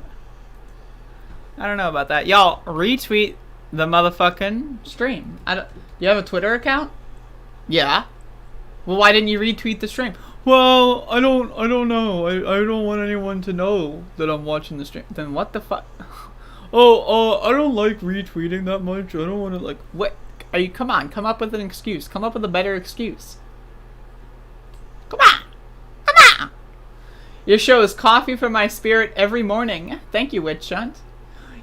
Y'all, retweet the motherfucking stream. You have a Twitter account? Yeah. Well, why didn't you retweet the stream? Well, I don't know. I don't want anyone to know that I'm watching the stream. Then what the fuck? I don't like retweeting that much. I don't want to, like, what? Come on, come up with an excuse. Come up with a better excuse. Come on! Your show is coffee for my spirit every morning. Thank you, Witch Hunt.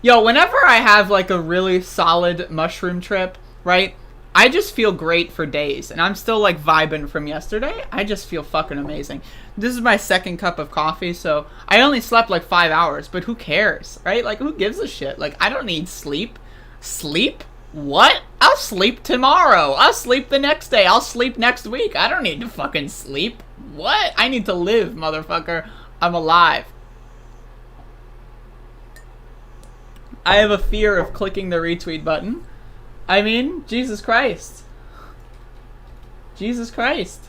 Yo, whenever I have, like, a really solid mushroom trip, right? I just feel great for days, and I'm still, like, vibing from yesterday. I just feel fucking amazing. This is my second cup of coffee, so I only slept, like, 5 hours, but who cares, right? Like, who gives a shit? Like, I don't need sleep. Sleep? What? I'll sleep tomorrow. I'll sleep the next day. I'll sleep next week. I don't need to fucking sleep. What? I need to live, motherfucker. I'm alive. I have a fear of clicking the retweet button. I mean, Jesus Christ. Jesus Christ.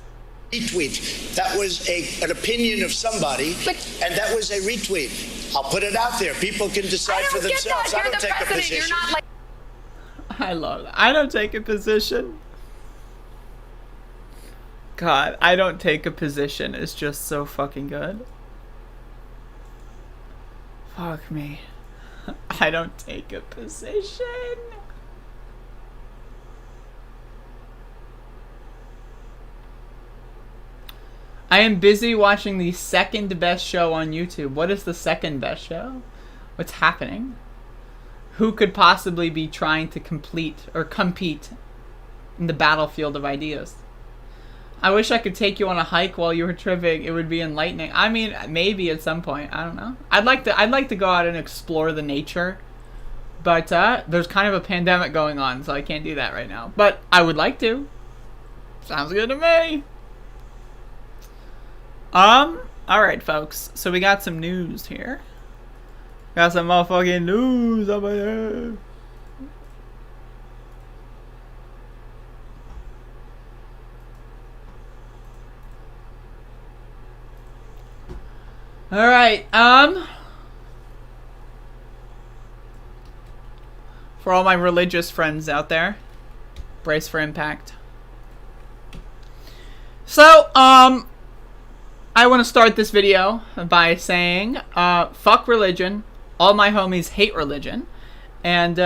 Retweet. That was an opinion of somebody, and that was a retweet. I'll put it out there. People can decide for themselves. I don't take a position. I love that. I don't take a position. God, I don't take a position. It's just so fucking good. Fuck me. I don't take a position. I am busy watching the second best show on YouTube. What is the second best show? What's happening? Who could possibly be trying to compete in the battlefield of ideas? I wish I could take you on a hike while you were tripping. It would be enlightening. I mean, maybe at some point. I don't know. I'd like to go out and explore the nature, but there's kind of a pandemic going on, so I can't do that right now. But I would like to. Sounds good to me. Alright, folks. So we got some news here. Got some motherfucking news over here. Alright, for all my religious friends out there, brace for impact. So, I want to start this video by saying, fuck religion. All my homies hate religion. And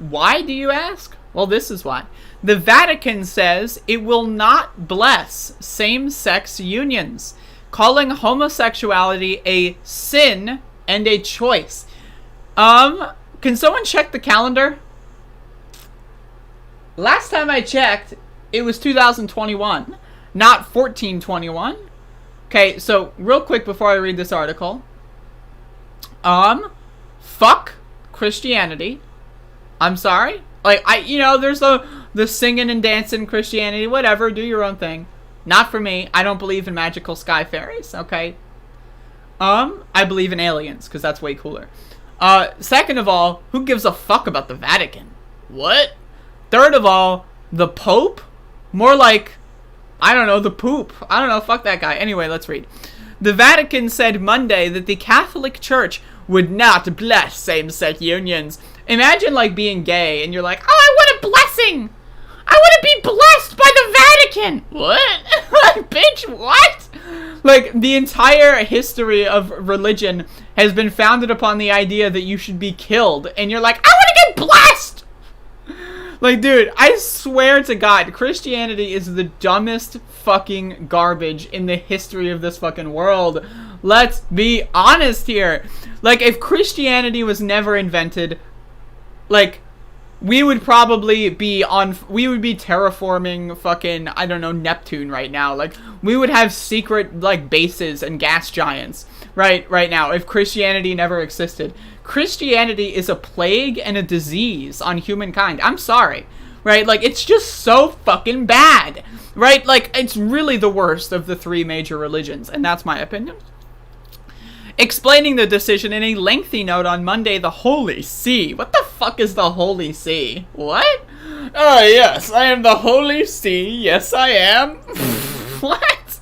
why, do you ask? Well, this is why. The Vatican says it will not bless same-sex unions, calling homosexuality a sin and a choice. Can someone check the calendar? Last time I checked, it was 2021, not 1421. Okay, so real quick before I read this article. Fuck Christianity. I'm sorry. Like, there's the singing and dancing Christianity, whatever, do your own thing. Not for me. I don't believe in magical sky fairies, okay? I believe in aliens, because that's way cooler. Second of all, who gives a fuck about the Vatican? What? Third of all, the Pope? More like, I don't know, the poop. I don't know, fuck that guy. Anyway, let's read. The Vatican said Monday that the Catholic Church would not bless same-sex unions. Imagine, like, being gay, and you're like, oh, I want a blessing! I want to be blessed by the Vatican! What? Bitch, what? Like, the entire history of religion has been founded upon the idea that you should be killed, and you're like, I want to get blessed! Like, dude, I swear to God, Christianity is the dumbest fucking garbage in the history of this fucking world. Let's be honest here. Like, if Christianity was never invented, like, we would probably be terraforming fucking, I don't know, Neptune right now. Like, we would have secret, like, bases and gas giants right now if Christianity never existed. Christianity is a plague and a disease on humankind. I'm sorry, right? Like, it's just so fucking bad, right? Like, it's really the worst of the three major religions, and that's my opinion. Explaining the decision in a lengthy note on Monday, the Holy See. What the fuck is the Holy See? What? Oh, yes, I am the Holy See. Yes, I am. What?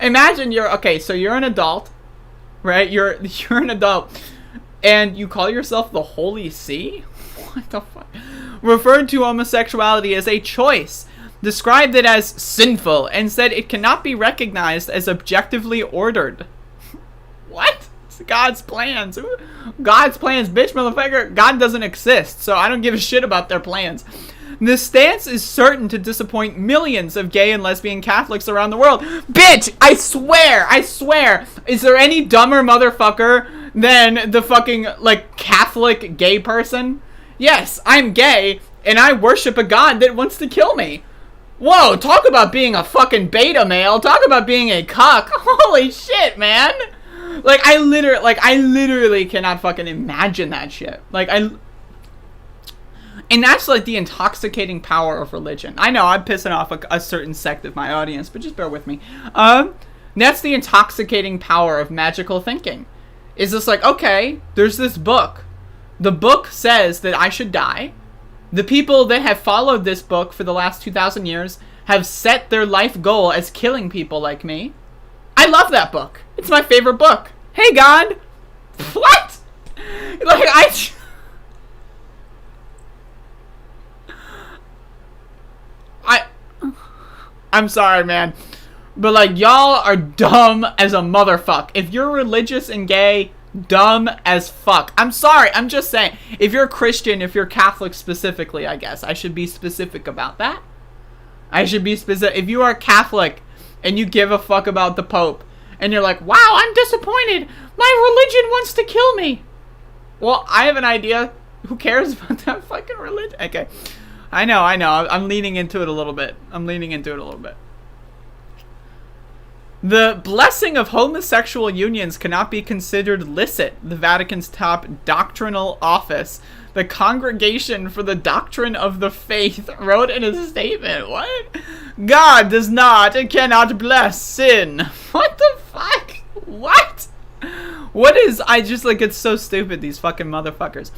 Imagine so you're an adult, right? You're an adult, and you call yourself the Holy See? What the fuck? Referred to homosexuality as a choice, described it as sinful, and said it cannot be recognized as objectively ordered. What? It's God's plans. God's plans, bitch, motherfucker. God doesn't exist, so I don't give a shit about their plans. This stance is certain to disappoint millions of gay and lesbian Catholics around the world. Bitch, I swear. Is there any dumber motherfucker than the fucking, like, Catholic gay person? Yes, I'm gay, and I worship a god that wants to kill me. Whoa, talk about being a fucking beta male. Talk about being a cuck. Holy shit, man. Like, I literally cannot fucking imagine that shit. And that's, like, the intoxicating power of religion. I know, I'm pissing off a certain sect of my audience, but just bear with me. That's the intoxicating power of magical thinking. Is this like, okay, there's this book. The book says that I should die. The people that have followed this book for the last 2,000 years have set their life goal as killing people like me. I love that book. It's my favorite book. Hey, God. What? Like, I'm sorry, man. But, like, y'all are dumb as a motherfucker. If you're religious and gay, Dumb as fuck. I'm sorry. I'm just saying. If you're a Christian, if you're Catholic specifically, I guess I should be specific about that. I should be specific. If you are Catholic and you give a fuck about the Pope and you're like, wow, I'm disappointed. My religion wants to kill me. Well, I have an idea. Who cares about that fucking religion? Okay. I know. I'm leaning into it a little bit. The blessing of homosexual unions cannot be considered licit, the Vatican's top doctrinal office, the Congregation for the Doctrine of the Faith, wrote in a statement. What? God does not and cannot bless sin. What the fuck? What? What is... I just, like, it's so stupid, these fucking motherfuckers.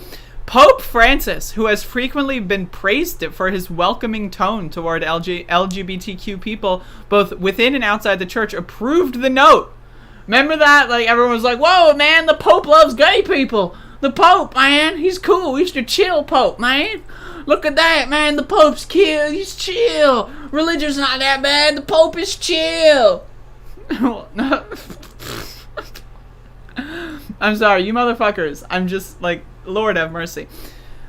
Pope Francis, who has frequently been praised for his welcoming tone toward LGBTQ people, both within and outside the church, approved the note. Remember that? Like, everyone was like, whoa, man, the Pope loves gay people. The Pope, man, he's cool. He's the chill Pope, man. Look at that, man. The Pope's chill. He's chill. Religion's not that bad. The Pope is chill. I'm sorry, you motherfuckers. I'm just like... Lord have mercy.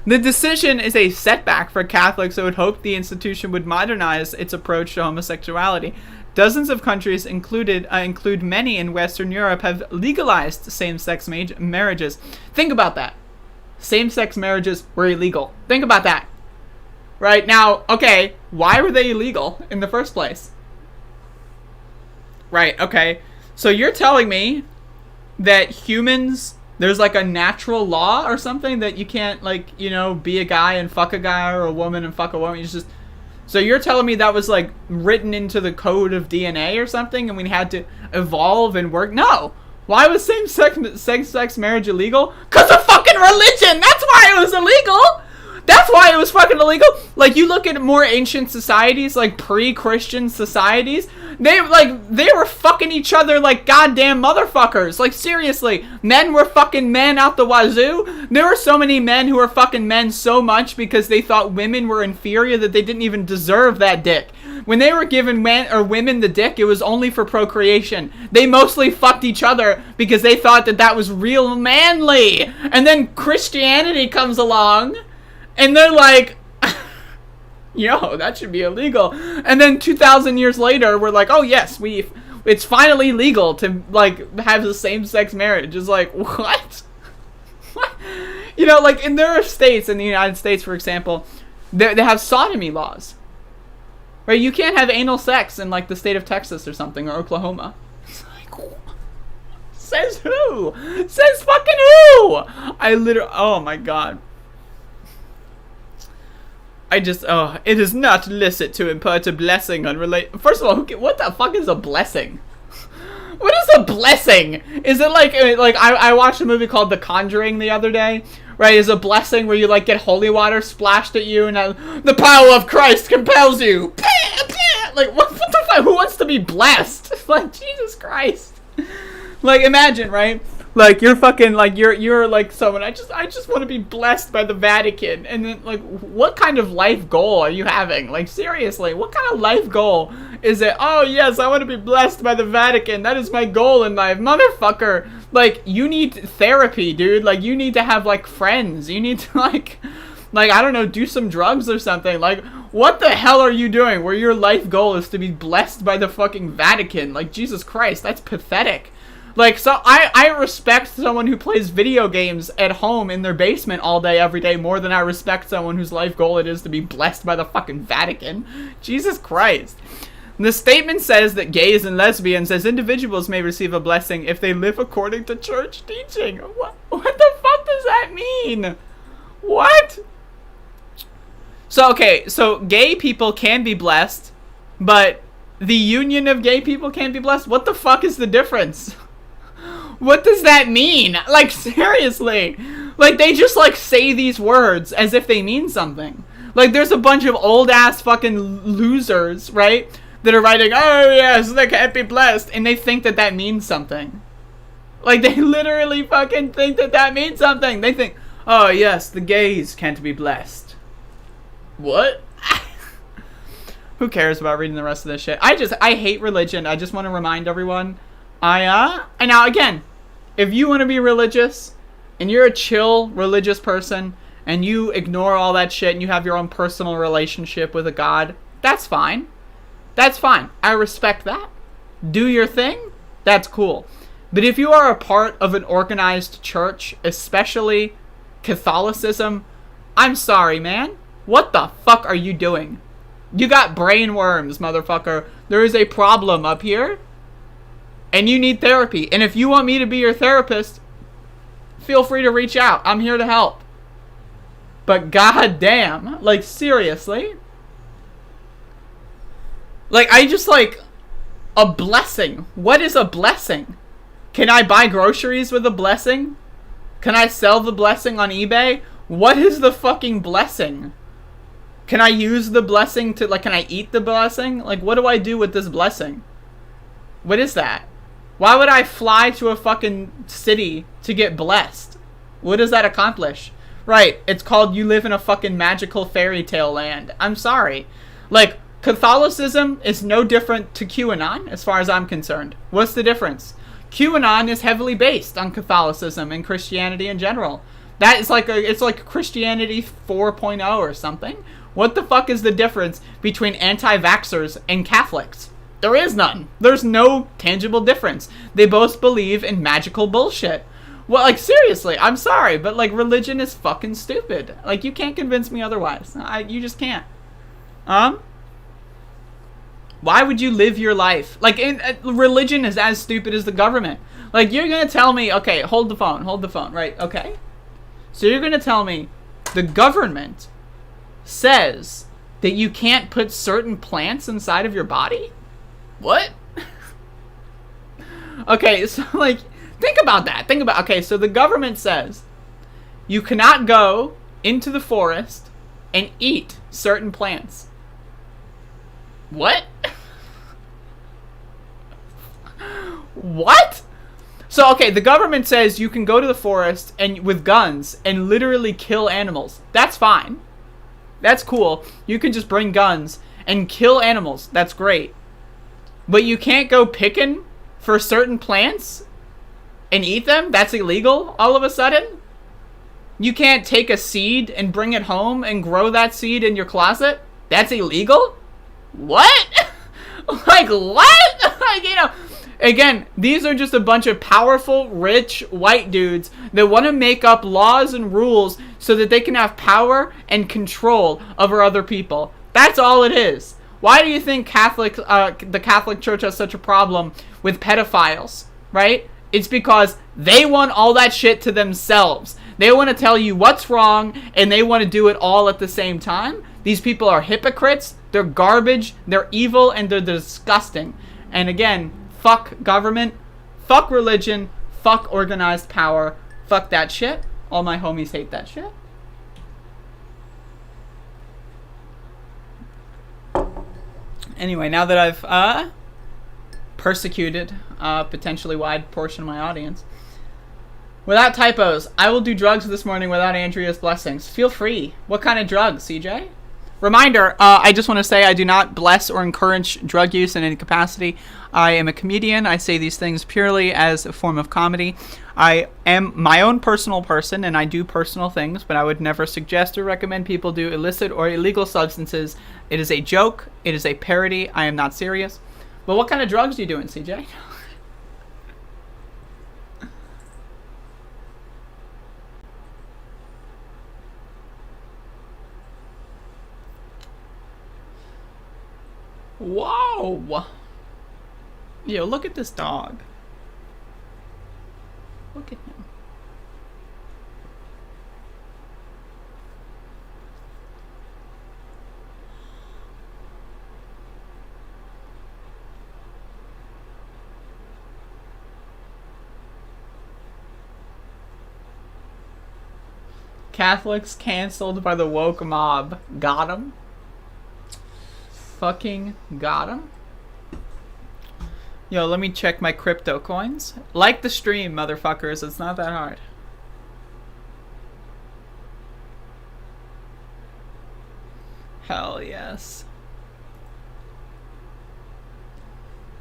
The decision is a setback for Catholics who had hoped the institution would modernize its approach to homosexuality. Dozens of countries, include many in Western Europe, have legalized same-sex marriages. Think about that. Same-sex marriages were illegal. Think about that. Right now, okay, why were they illegal in the first place? Right, okay. So you're telling me that humans... There's like a natural law or something that you can't, like, you know, be a guy and fuck a guy or a woman and fuck a woman. So you're telling me that was like written into the code of DNA or something and we had to evolve and work? No. Why was same-sex marriage illegal? 'Cause of fucking religion. That's why it was illegal. That's why it was fucking illegal. Like, you look at more ancient societies, like pre-Christian societies, they were fucking each other like goddamn motherfuckers. Like, seriously, men were fucking men out the wazoo. There were so many men who were fucking men so much because they thought women were inferior that they didn't even deserve that dick. When they were giving men or women the dick, it was only for procreation. They mostly fucked each other because they thought that that was real manly. And then Christianity comes along. And they're like, yo, that should be illegal. And then 2,000 years later, we're like, oh yes, it's finally legal to like have the same-sex marriage. It's like, what? What? You know, like, and there are states in the United States, for example, they have sodomy laws. Right? You can't have anal sex in like the state of Texas or something, or Oklahoma. It's like, says who? Says fucking who? Oh my god. it is not licit to impart a blessing on First of all, what the fuck is a blessing? What is a blessing? Is it like I watched a movie called The Conjuring the other day, right? Is a blessing where you like get holy water splashed at you and the power of Christ compels you. Like what the fuck? Who wants to be blessed? Like Jesus Christ. Like imagine, right? Like you're fucking like you're like someone. I just want to be blessed by the Vatican. And then like what kind of life goal are you having? Like seriously, what kind of life goal is it? Oh yes, I want to be blessed by the Vatican. That is my goal in life, motherfucker. Like you need therapy, dude. Like you need to have like friends. You need to like I don't know, do some drugs or something. Like what the hell are you doing where your life goal is to be blessed by the fucking Vatican? Like Jesus Christ, that's pathetic. Like, so I respect someone who plays video games at home in their basement all day, every day, more than I respect someone whose life goal it is to be blessed by the fucking Vatican. Jesus Christ. The statement says that gays and lesbians as individuals may receive a blessing if they live according to church teaching. What the fuck does that mean? What? So, okay, so gay people can be blessed, but the union of gay people can't be blessed? What the fuck is the difference? What does that mean? Like, seriously. Like, they just, like, say these words as if they mean something. Like, there's a bunch of old-ass fucking losers, right? That are writing, oh, yes, they can't be blessed. And they think that that means something. Like, they literally fucking think that that means something. They think, oh, yes, the gays can't be blessed. What? Who cares about reading the rest of this shit? I hate religion. I just want to remind everyone. And now again, if you want to be religious and you're a chill religious person and you ignore all that shit and you have your own personal relationship with a God, that's fine. That's fine. I respect that. Do your thing. That's cool. But if you are a part of an organized church, especially Catholicism, I'm sorry, man. What the fuck are you doing? You got brain worms, motherfucker. There is a problem up here, and you need therapy. And if you want me to be your therapist, feel free to reach out. I'm here to help. But goddamn, like, seriously? Like, I just, like, a blessing. What is a blessing? Can I buy groceries with a blessing? Can I sell the blessing on eBay? What is the fucking blessing? Can I use the blessing to, like, can I eat the blessing? Like, what do I do with this blessing? What is that? Why would I fly to a fucking city to get blessed? What does that accomplish? Right, it's called you live in a fucking magical fairy tale land. I'm sorry. Like, Catholicism is no different to QAnon as far as I'm concerned. What's the difference? QAnon is heavily based on Catholicism and Christianity in general. That is like it's like Christianity 4.0 or something. What the fuck is the difference between anti-vaxxers and Catholics? There is none. There's no tangible difference. They both believe in magical bullshit. Well, like, seriously, I'm sorry, but, like, religion is fucking stupid. Like, you can't convince me otherwise. You just can't. Why would you live your life? Like, religion is as stupid as the government. Like, you're gonna tell me, okay, hold the phone, right, okay? So you're gonna tell me the government says that you can't put certain plants inside of your body? What? Okay, so, like, think about that. Okay, so the government says you cannot go into the forest and eat certain plants. What? What? So, okay, the government says you can go to the forest and with guns and literally kill animals. That's fine. That's cool. You can just bring guns and kill animals. That's great. But you can't go picking for certain plants and eat them? That's illegal all of a sudden? You can't take a seed and bring it home and grow that seed in your closet? That's illegal? What? Like, what? Like, you know, again, these are just a bunch of powerful, rich, white dudes that want to make up laws and rules so that they can have power and control over other people. That's all it is. Why do you think the Catholic Church has such a problem with pedophiles, right? It's because they want all that shit to themselves. They want to tell you what's wrong, and they want to do it all at the same time. These people are hypocrites, they're garbage, they're evil, and they're disgusting. And again, fuck government, fuck religion, fuck organized power, fuck that shit. All my homies hate that shit. Anyway, now that I've persecuted a potentially wide portion of my audience, without typos, I will do drugs this morning without Andrea's blessings. Feel free. What kind of drugs, CJ? Reminder, I just want to say I do not bless or encourage drug use in any capacity. I am a comedian. I say these things purely as a form of comedy. I am my own personal person, and I do personal things, but I would never suggest or recommend people do illicit or illegal substances. It is a joke. It is a parody. I am not serious. But what kind of drugs are you doing, CJ? Whoa! Yo, look at this dog. Look at him. Catholics canceled by the woke mob. Got him. Fucking got him. Yo, let me check my crypto coins. Like the stream, motherfuckers. It's not that hard. Hell yes.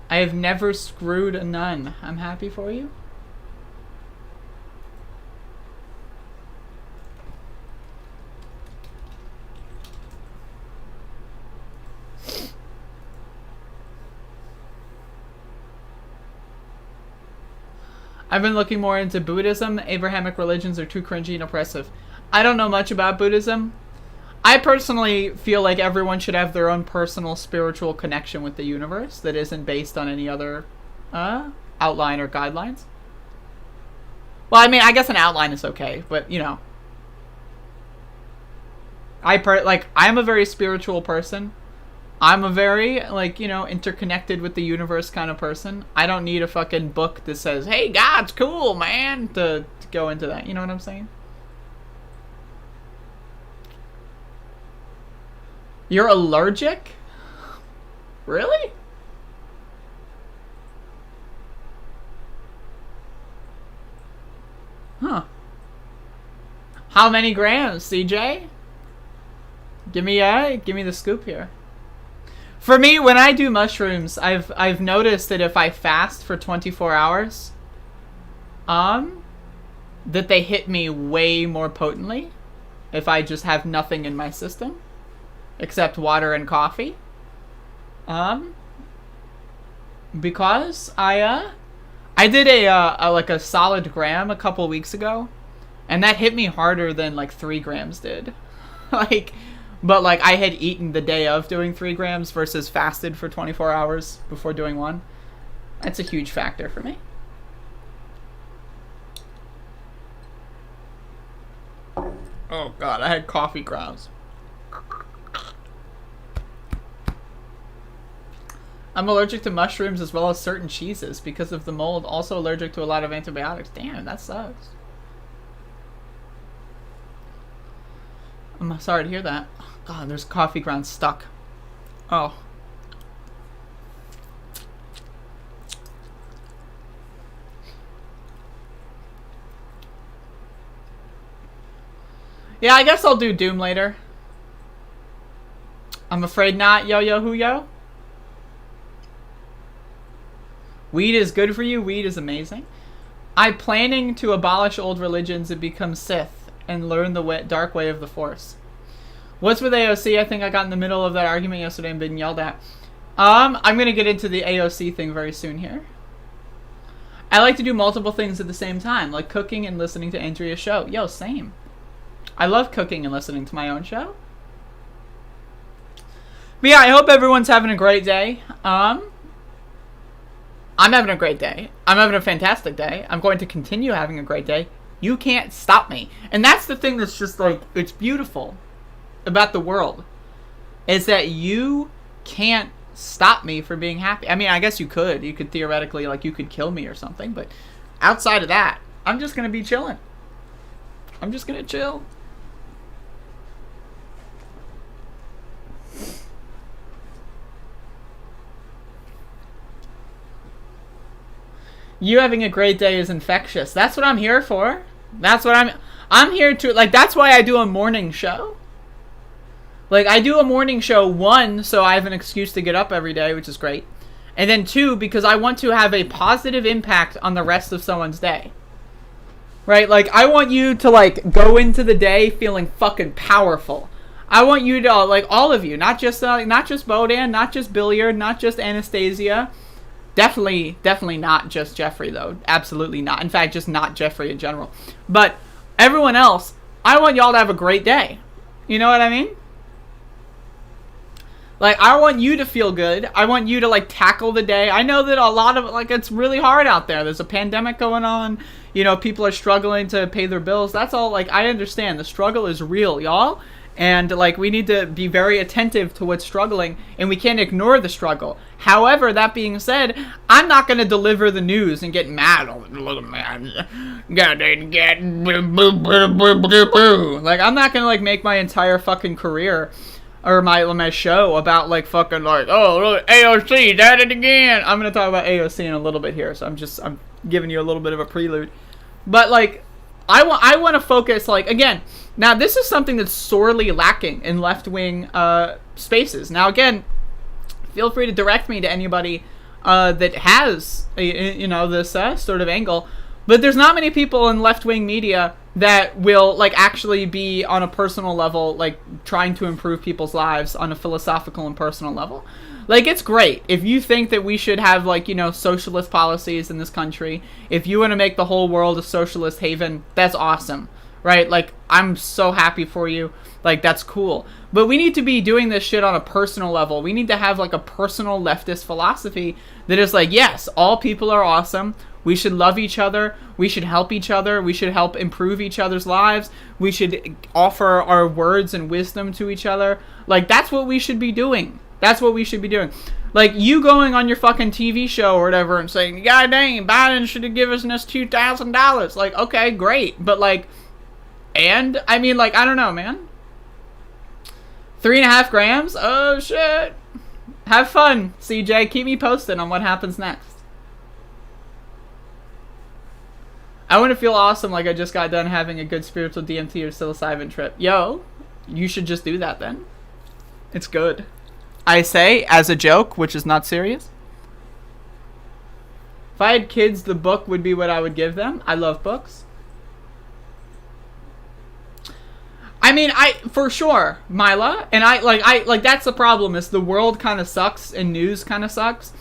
I have never screwed a nun. I'm happy for you. I've been looking more into Buddhism. Abrahamic religions are too cringy and oppressive. I don't know much about Buddhism. I personally feel like everyone should have their own personal spiritual connection with the universe that isn't based on any other outline or guidelines. Well, I mean, I guess an outline is okay, but, you know. I'm a very spiritual person. I'm a very, like, you know, interconnected with the universe kind of person. I don't need a fucking book that says, hey, God's cool, man, to go into that. You know what I'm saying? You're allergic? Really? Huh. How many grams, CJ? Give me the scoop here. For me, when I do mushrooms, I've noticed that if I fast for 24 hours, that they hit me way more potently if I just have nothing in my system except water and coffee. Because I did a solid gram a couple weeks ago, and that hit me harder than like 3 grams did. But I had eaten the day of doing 3 grams versus fasted for 24 hours before doing 1. That's a huge factor for me. Oh god, I had coffee grounds. I'm allergic to mushrooms as well as certain cheeses because of the mold. Also allergic to a lot of antibiotics. Damn, that sucks. I'm sorry to hear that. God, there's coffee grounds stuck. Oh. Yeah, I guess I'll do Doom later. I'm afraid not, yo. Weed is good for you. Weed is amazing. I'm planning to abolish old religions and become Sith and learn the dark way of the Force. What's with AOC? I think I got in the middle of that argument yesterday and been yelled at. I'm going to get into the AOC thing very soon here. I like to do multiple things at the same time, like cooking and listening to Andrea's show. Yo, same. I love cooking and listening to my own show. But yeah, I hope everyone's having a great day. I'm having a great day. I'm having a fantastic day. I'm going to continue having a great day. You can't stop me. And that's the thing that's just like, it's beautiful about the world. Is that you can't stop me from being happy. I mean, I guess you could. You could theoretically, like, you could kill me or something. But outside of that, I'm just going to be chilling. I'm just going to chill. You having a great day is infectious. That's what I'm here for. That's what I'm here to, like, that's why I do a morning show. Like, I do a morning show, 1, so I have an excuse to get up every day, which is great. And then 2, because I want to have a positive impact on the rest of someone's day. Right? Like, I want you to, like, go into the day feeling fucking powerful. I want you to, like, all of you, not just Bodan, not just Billiard, not just Anastasia. Definitely not just Jeffrey, though. Absolutely not. In fact, just not Jeffrey in general. But everyone else, I want y'all to have a great day. You know what I mean? Like, I want you to feel good. I want you to, like, tackle the day. I know that a lot of, like, it's really hard out there. There's a pandemic going on. You know, people are struggling to pay their bills. That's all, like, I understand. The struggle is real, y'all. And, like, we need to be very attentive to what's struggling, and we can't ignore the struggle. However, that being said, I'm not going to deliver the news and get mad. Oh, look at man. Like, I'm not going to, like, make my entire fucking career or my show about, like, fucking, like, oh, look, AOC, did it again. I'm going to talk about AOC in a little bit here, so I'm giving you a little bit of a prelude. But, like, I want to focus, like, again, now this is something that's sorely lacking in left-wing spaces. Now, again, feel free to direct me to anybody that has, you know, this sort of angle. But there's not many people in left-wing media that will, like, actually be on a personal level, like, trying to improve people's lives on a philosophical and personal level. Like, it's great. If you think that we should have, like, you know, socialist policies in this country, if you want to make the whole world a socialist haven, that's awesome, right? Like, I'm so happy for you. Like, that's cool. But we need to be doing this shit on a personal level. We need to have, like, a personal leftist philosophy that is like, yes, all people are awesome. We should love each other. We should help each other. We should help improve each other's lives. We should offer our words and wisdom to each other. Like, that's what we should be doing. That's what we should be doing. Like, you going on your fucking TV show or whatever and saying, God dang, Biden should have given us $2,000. Like, okay, great. But, like, and? I mean, like, I don't know, man. 3.5 grams? Oh, shit. Have fun, CJ. Keep me posted on what happens next. I want to feel awesome like I just got done having a good spiritual DMT or psilocybin trip. Yo, you should just do that then. It's good. I say, as a joke, which is not serious. If I had kids, the book would be what I would give them. I love books. I mean, for sure, Mila, and I that's the problem, is the world kind of sucks and news kind of sucks.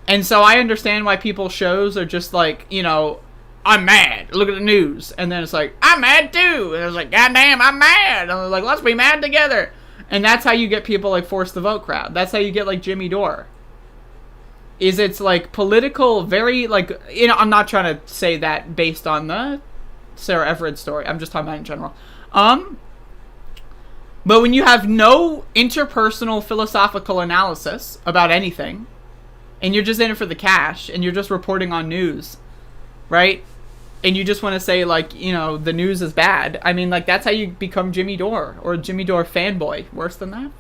And so I understand why people's shows are just like, you know, I'm mad, look at the news. And then it's like, I'm mad too. And it's like, goddamn, I'm mad. And I was like, let's be mad together. And that's how you get people like Force the Vote crowd. That's how you get like Jimmy Dore. It's like political, very like, you know, I'm not trying to say that based on the Sarah Everett story. I'm just talking about in general. But when you have no interpersonal philosophical analysis about anything, and you're just in it for the cash, and you're just reporting on news, right? And you just want to say, like, you know, the news is bad. I mean, like, that's how you become Jimmy Dore, or a Jimmy Dore fanboy. Worse than that.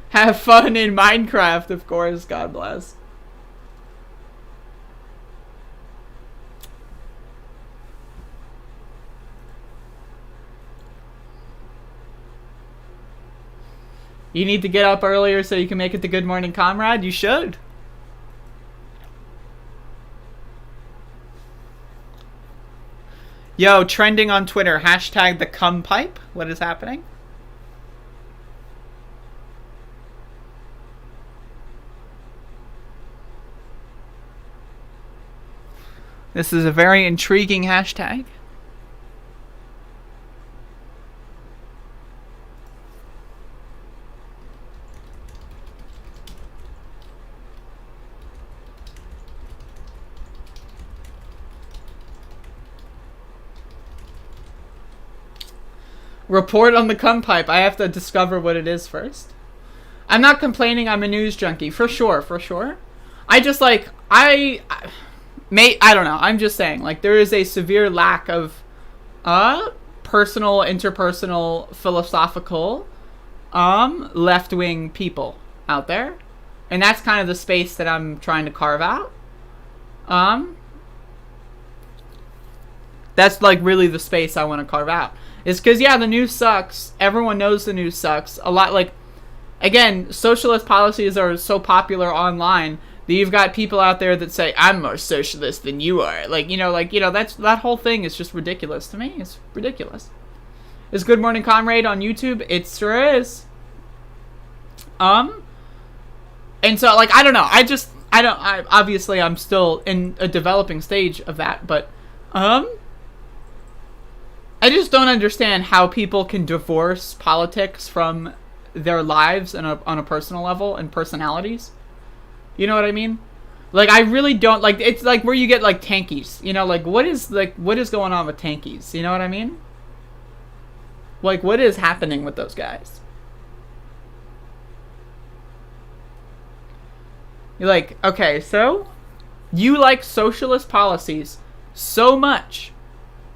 Have fun in Minecraft, of course. God bless. You need to get up earlier so you can make it to Good Morning Comrade? You should. Yo, trending on Twitter, hashtag the cum pipe. What is happening? This is a very intriguing hashtag. Report on the cum pipe. I have to discover what it is first. I'm not complaining I'm a news junkie. For sure, for sure. I just like, I don't know. I'm just saying, like, there is a severe lack of personal, interpersonal, philosophical, left-wing people out there. And that's kind of the space that I'm trying to carve out. That's, like, really the space I want to carve out. It's because, yeah, the news sucks. Everyone knows the news sucks. A lot, like, again, socialist policies are so popular online that you've got people out there that say, I'm more socialist than you are. Like, that's, that whole thing is just ridiculous to me. It's ridiculous. Is Good Morning Comrade on YouTube? It sure is. And so, like, I don't know. Obviously, I'm still in a developing stage of that, but, I just don't understand how people can divorce politics from their lives on a personal level and personalities. You know what I mean? Like, I really don't, like, it's like where you get, like, tankies. You know, like, what is going on with tankies? You know what I mean? Like, what is happening with those guys? You're like, okay, so you like socialist policies so much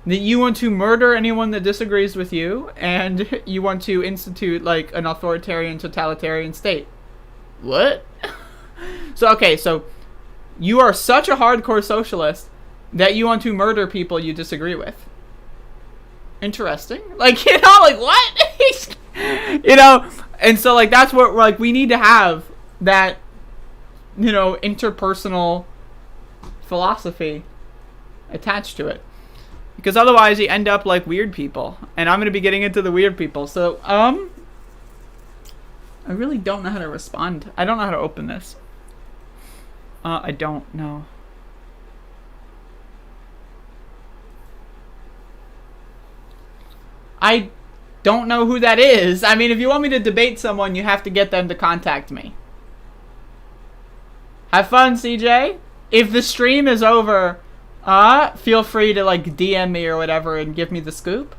that you want to murder anyone that disagrees with you, and you want to institute, like, an authoritarian, totalitarian state. What? So, okay, so you are such a hardcore socialist that you want to murder people you disagree with. Interesting. Like, you know, like, what? You know? And so, like, that's what, like, we need to have that, you know, interpersonal philosophy attached to it. Because otherwise you end up like weird people. And I'm going to be getting into the weird people. So, I really don't know how to respond. I don't know how to open this. I don't know. I don't know who that is. I mean, if you want me to debate someone, you have to get them to contact me. Have fun, CJ. If the stream is over, feel free to, like, DM me or whatever and give me the scoop.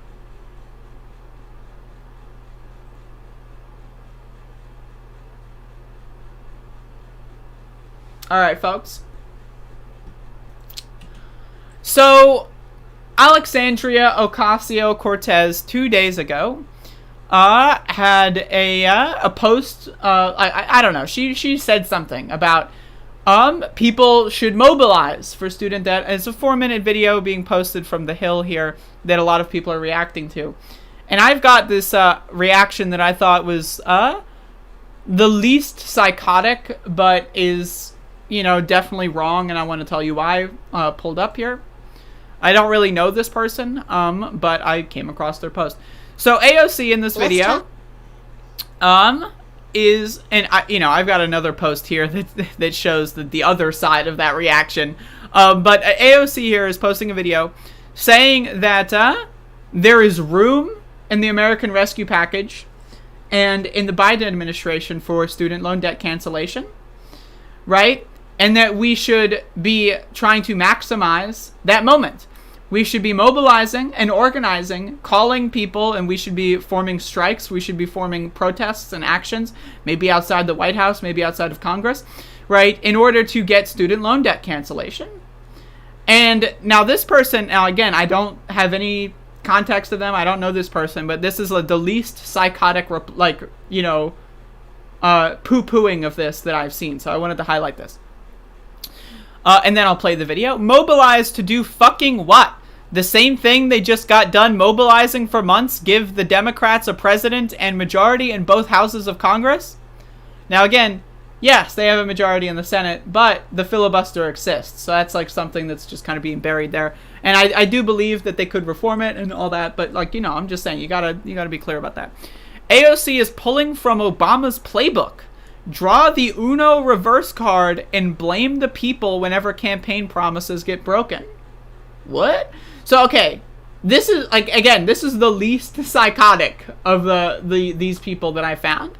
Alright, folks. So, Alexandria Ocasio-Cortez 2 days ago had a post. I don't know. She said something about people should mobilize for student debt. It's a 4-minute video being posted from the Hill here that a lot of people are reacting to, and I've got this reaction that I thought was the least psychotic, but is, you know, definitely wrong, and I want to tell you why. Pulled up here. I don't really know this person, but I came across their post. So AOC in this video, is, and I've got another post here that shows the other side of that reaction. But AOC here is posting a video saying that there is room in the American Rescue Package and in the Biden administration for student loan debt cancellation, right? And that we should be trying to maximize that moment. We should be mobilizing and organizing, calling people, and we should be forming strikes. We should be forming protests and actions, maybe outside the White House, maybe outside of Congress, right, in order to get student loan debt cancellation. And now this person, now again, I don't have any context of them. I don't know this person, but this is the least psychotic, poo-pooing of this that I've seen. So I wanted to highlight this. And then I'll play the video. Mobilize to do fucking what? The same thing they just got done mobilizing for months? Give the Democrats a president and majority in both houses of Congress? Now again, yes, they have a majority in the Senate, but the filibuster exists. So that's like something that's just kind of being buried there. And I do believe that they could reform it and all that, but like, I'm just saying, you gotta be clear about that. AOC is pulling from Obama's playbook. Draw the Uno reverse card and blame the people whenever campaign promises get broken. What? So, okay, this is, like, again, this is the least psychotic of these people that I found.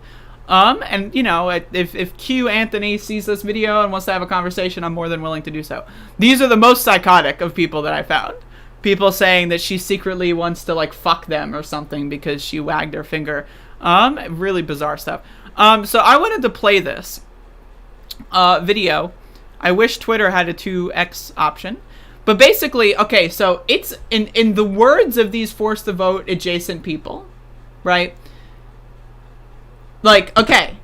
And, if Q Anthony sees this video and wants to have a conversation, I'm more than willing to do so. These are the most psychotic of people that I found. People saying that she secretly wants to, like, fuck them or something because she wagged her finger. Really bizarre stuff. So I wanted to play this video. I wish Twitter had a 2x option. But basically, okay, so it's in the words of these forced to vote adjacent people, right? Like, okay,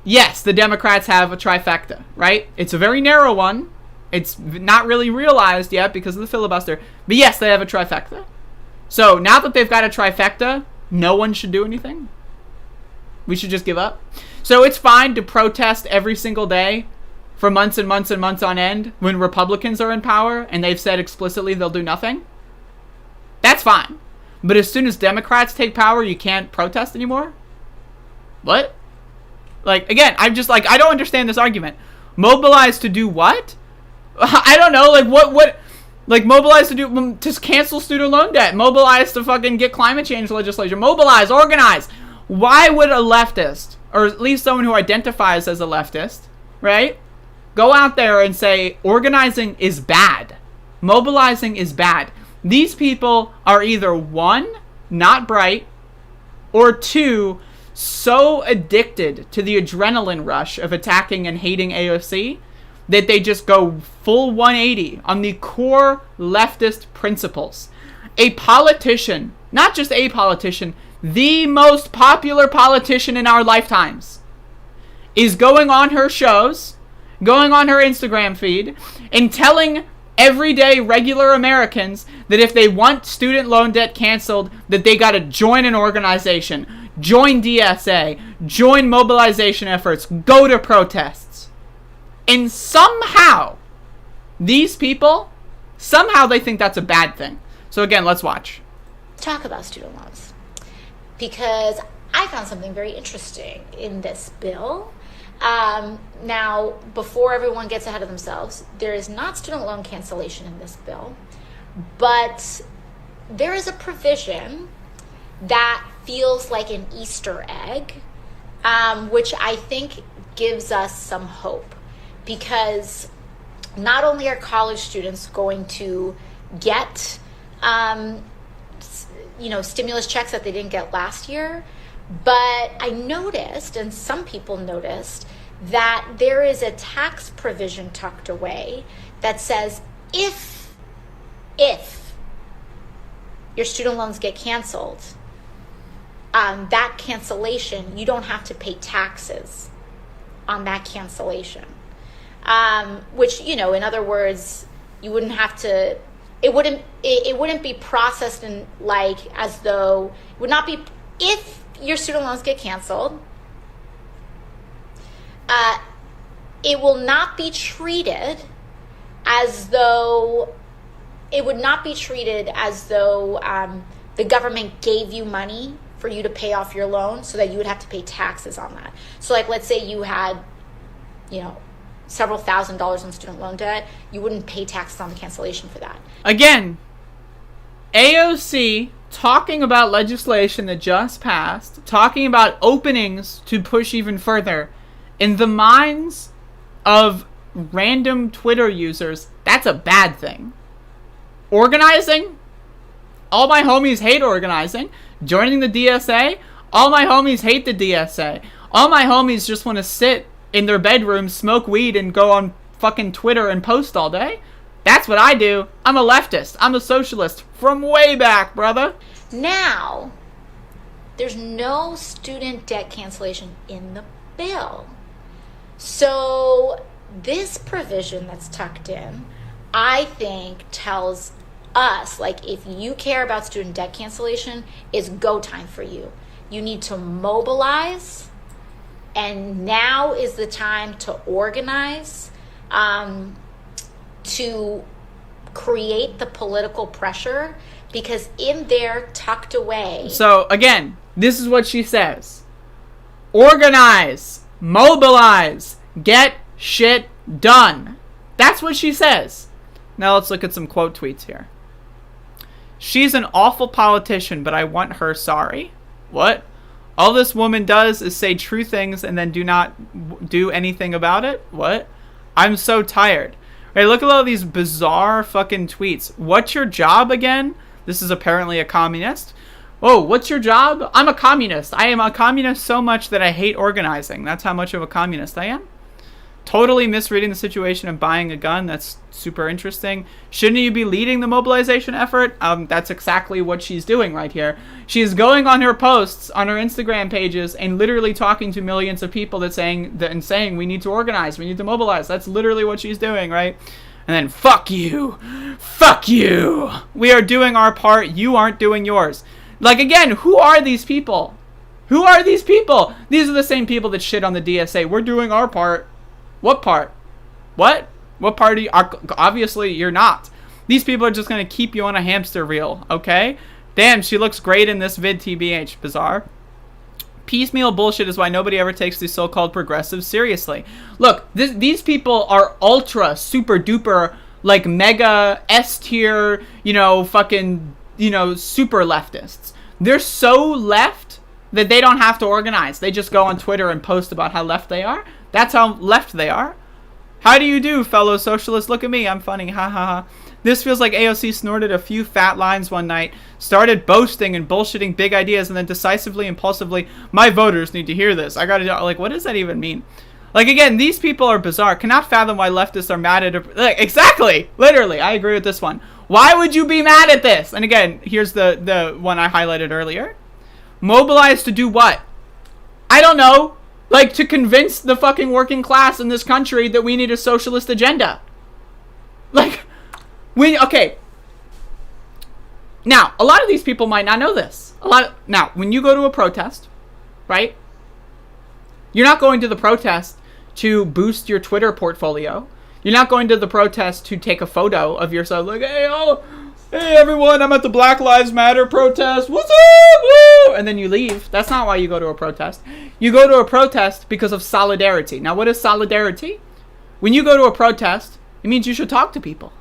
yes, the Democrats have a trifecta, right? It's a very narrow one. It's not really realized yet because of the filibuster. But yes, they have a trifecta. So now that they've got a trifecta, no one should do anything. We should just give up. So it's fine to protest every single day for months and months and months on end when Republicans are in power and they've said explicitly they'll do nothing. That's fine. But as soon as Democrats take power, you can't protest anymore? What? Like, again, I'm just like, I don't understand this argument. Mobilize to do what? I don't know, like, what, like, mobilize to cancel student loan debt. Mobilize to fucking get climate change legislation. Mobilize, organize. Why would a leftist, or at least someone who identifies as a leftist, right, go out there and say organizing is bad, mobilizing is bad? These people are either 1, not bright, or 2, so addicted to the adrenaline rush of attacking and hating AOC that they just go full 180 on the core leftist principles. A politician, not just a politician, the most popular politician in our lifetimes, is going on her shows, going on her Instagram feed, and telling everyday regular Americans that if they want student loan debt canceled, that they gotta join an organization, join DSA, join mobilization efforts, go to protests. And somehow, these people, somehow they think that's a bad thing. So again, let's watch. Talk about student loans. Because I found something very interesting in this bill. Now, before everyone gets ahead of themselves, there is not student loan cancellation in this bill, but there is a provision that feels like an Easter egg, which I think gives us some hope, because not only are college students going to get, stimulus checks that they didn't get last year, but I noticed, and some people noticed, that there is a tax provision tucked away that says if your student loans get canceled, that cancellation, you don't have to pay taxes on that cancellation. Which, in other words, you wouldn't have to, it wouldn't be processed in as though, it would not be, if your student loans get canceled, it will not be treated as though, the government gave you money for you to pay off your loan, so that you would have to pay taxes on that. So let's say you had, several $1,000s in student loan debt, you wouldn't pay taxes on the cancellation for that. Again, AOC talking about legislation that just passed, talking about openings to push even further. In the minds of random Twitter users, that's a bad thing. Organizing? All my homies hate organizing. Joining the DSA? All my homies hate the DSA. All my homies just want to sit in their bedroom, smoke weed, and go on fucking Twitter and post all day. That's what I do. I'm a leftist. I'm a socialist from way back, brother. Now, there's no student debt cancellation in the bill. So this provision that's tucked in, I think, tells us, if you care about student debt cancellation, it's go time for you. You need to mobilize, and now is the time to organize, to create the political pressure, because in there, tucked away. So, again, this is what she says. Organize, mobilize, get shit done. That's what she says. Now let's look at some quote tweets here. She's an awful politician, but I want her sorry. What? All this woman does is say true things and then do not do anything about it? What? I'm so tired. Right, look at all these bizarre fucking tweets. What's your job again? This is apparently a communist. Oh, what's your job? I'm a communist. I am a communist so much that I hate organizing. That's how much of a communist I am. Totally misreading the situation and buying a gun. That's super interesting. Shouldn't you be leading the mobilization effort? That's exactly what she's doing right here. She's going on her posts on her Instagram pages and literally talking to millions of people saying we need to organize, we need to mobilize. That's literally what she's doing, right? And then fuck you, we are doing our part, you aren't doing yours. Again, who are these people? These are the same people that shit on the DSA. We're doing our part. What part? What part are you? Obviously, you're not. These people are just going to keep you on a hamster wheel, okay? Damn, she looks great in this vid, TBH. Bizarre. Piecemeal bullshit is why nobody ever takes these so-called progressives seriously. Look, these people are ultra, super duper, mega S-tier, fucking, super leftists. They're so left that they don't have to organize. They just go on Twitter and post about how left they are. That's how left they are. How do you do, fellow socialists? Look at me. I'm funny. Ha ha ha. This feels like AOC snorted a few fat lines one night, started boasting and bullshitting big ideas, and then decisively, impulsively, my voters need to hear this. I gotta, what does that even mean? Again, these people are bizarre. Cannot fathom why leftists are mad at exactly. Literally, I agree with this one. Why would you be mad at this? And again, here's the one I highlighted earlier. Mobilize to do what? I don't know. To convince the fucking working class in this country that we need a socialist agenda. Okay. Now, a lot of these people might not know this. Now, when you go to a protest, right? You're not going to the protest to boost your Twitter portfolio. You're not going to the protest to take a photo of yourself hey, hey everyone, I'm at the Black Lives Matter protest. What's up? Woo! And then you leave. That's not why you go to a protest. You go to a protest because of solidarity. Now, what is solidarity? When you go to a protest, it means you should talk to people.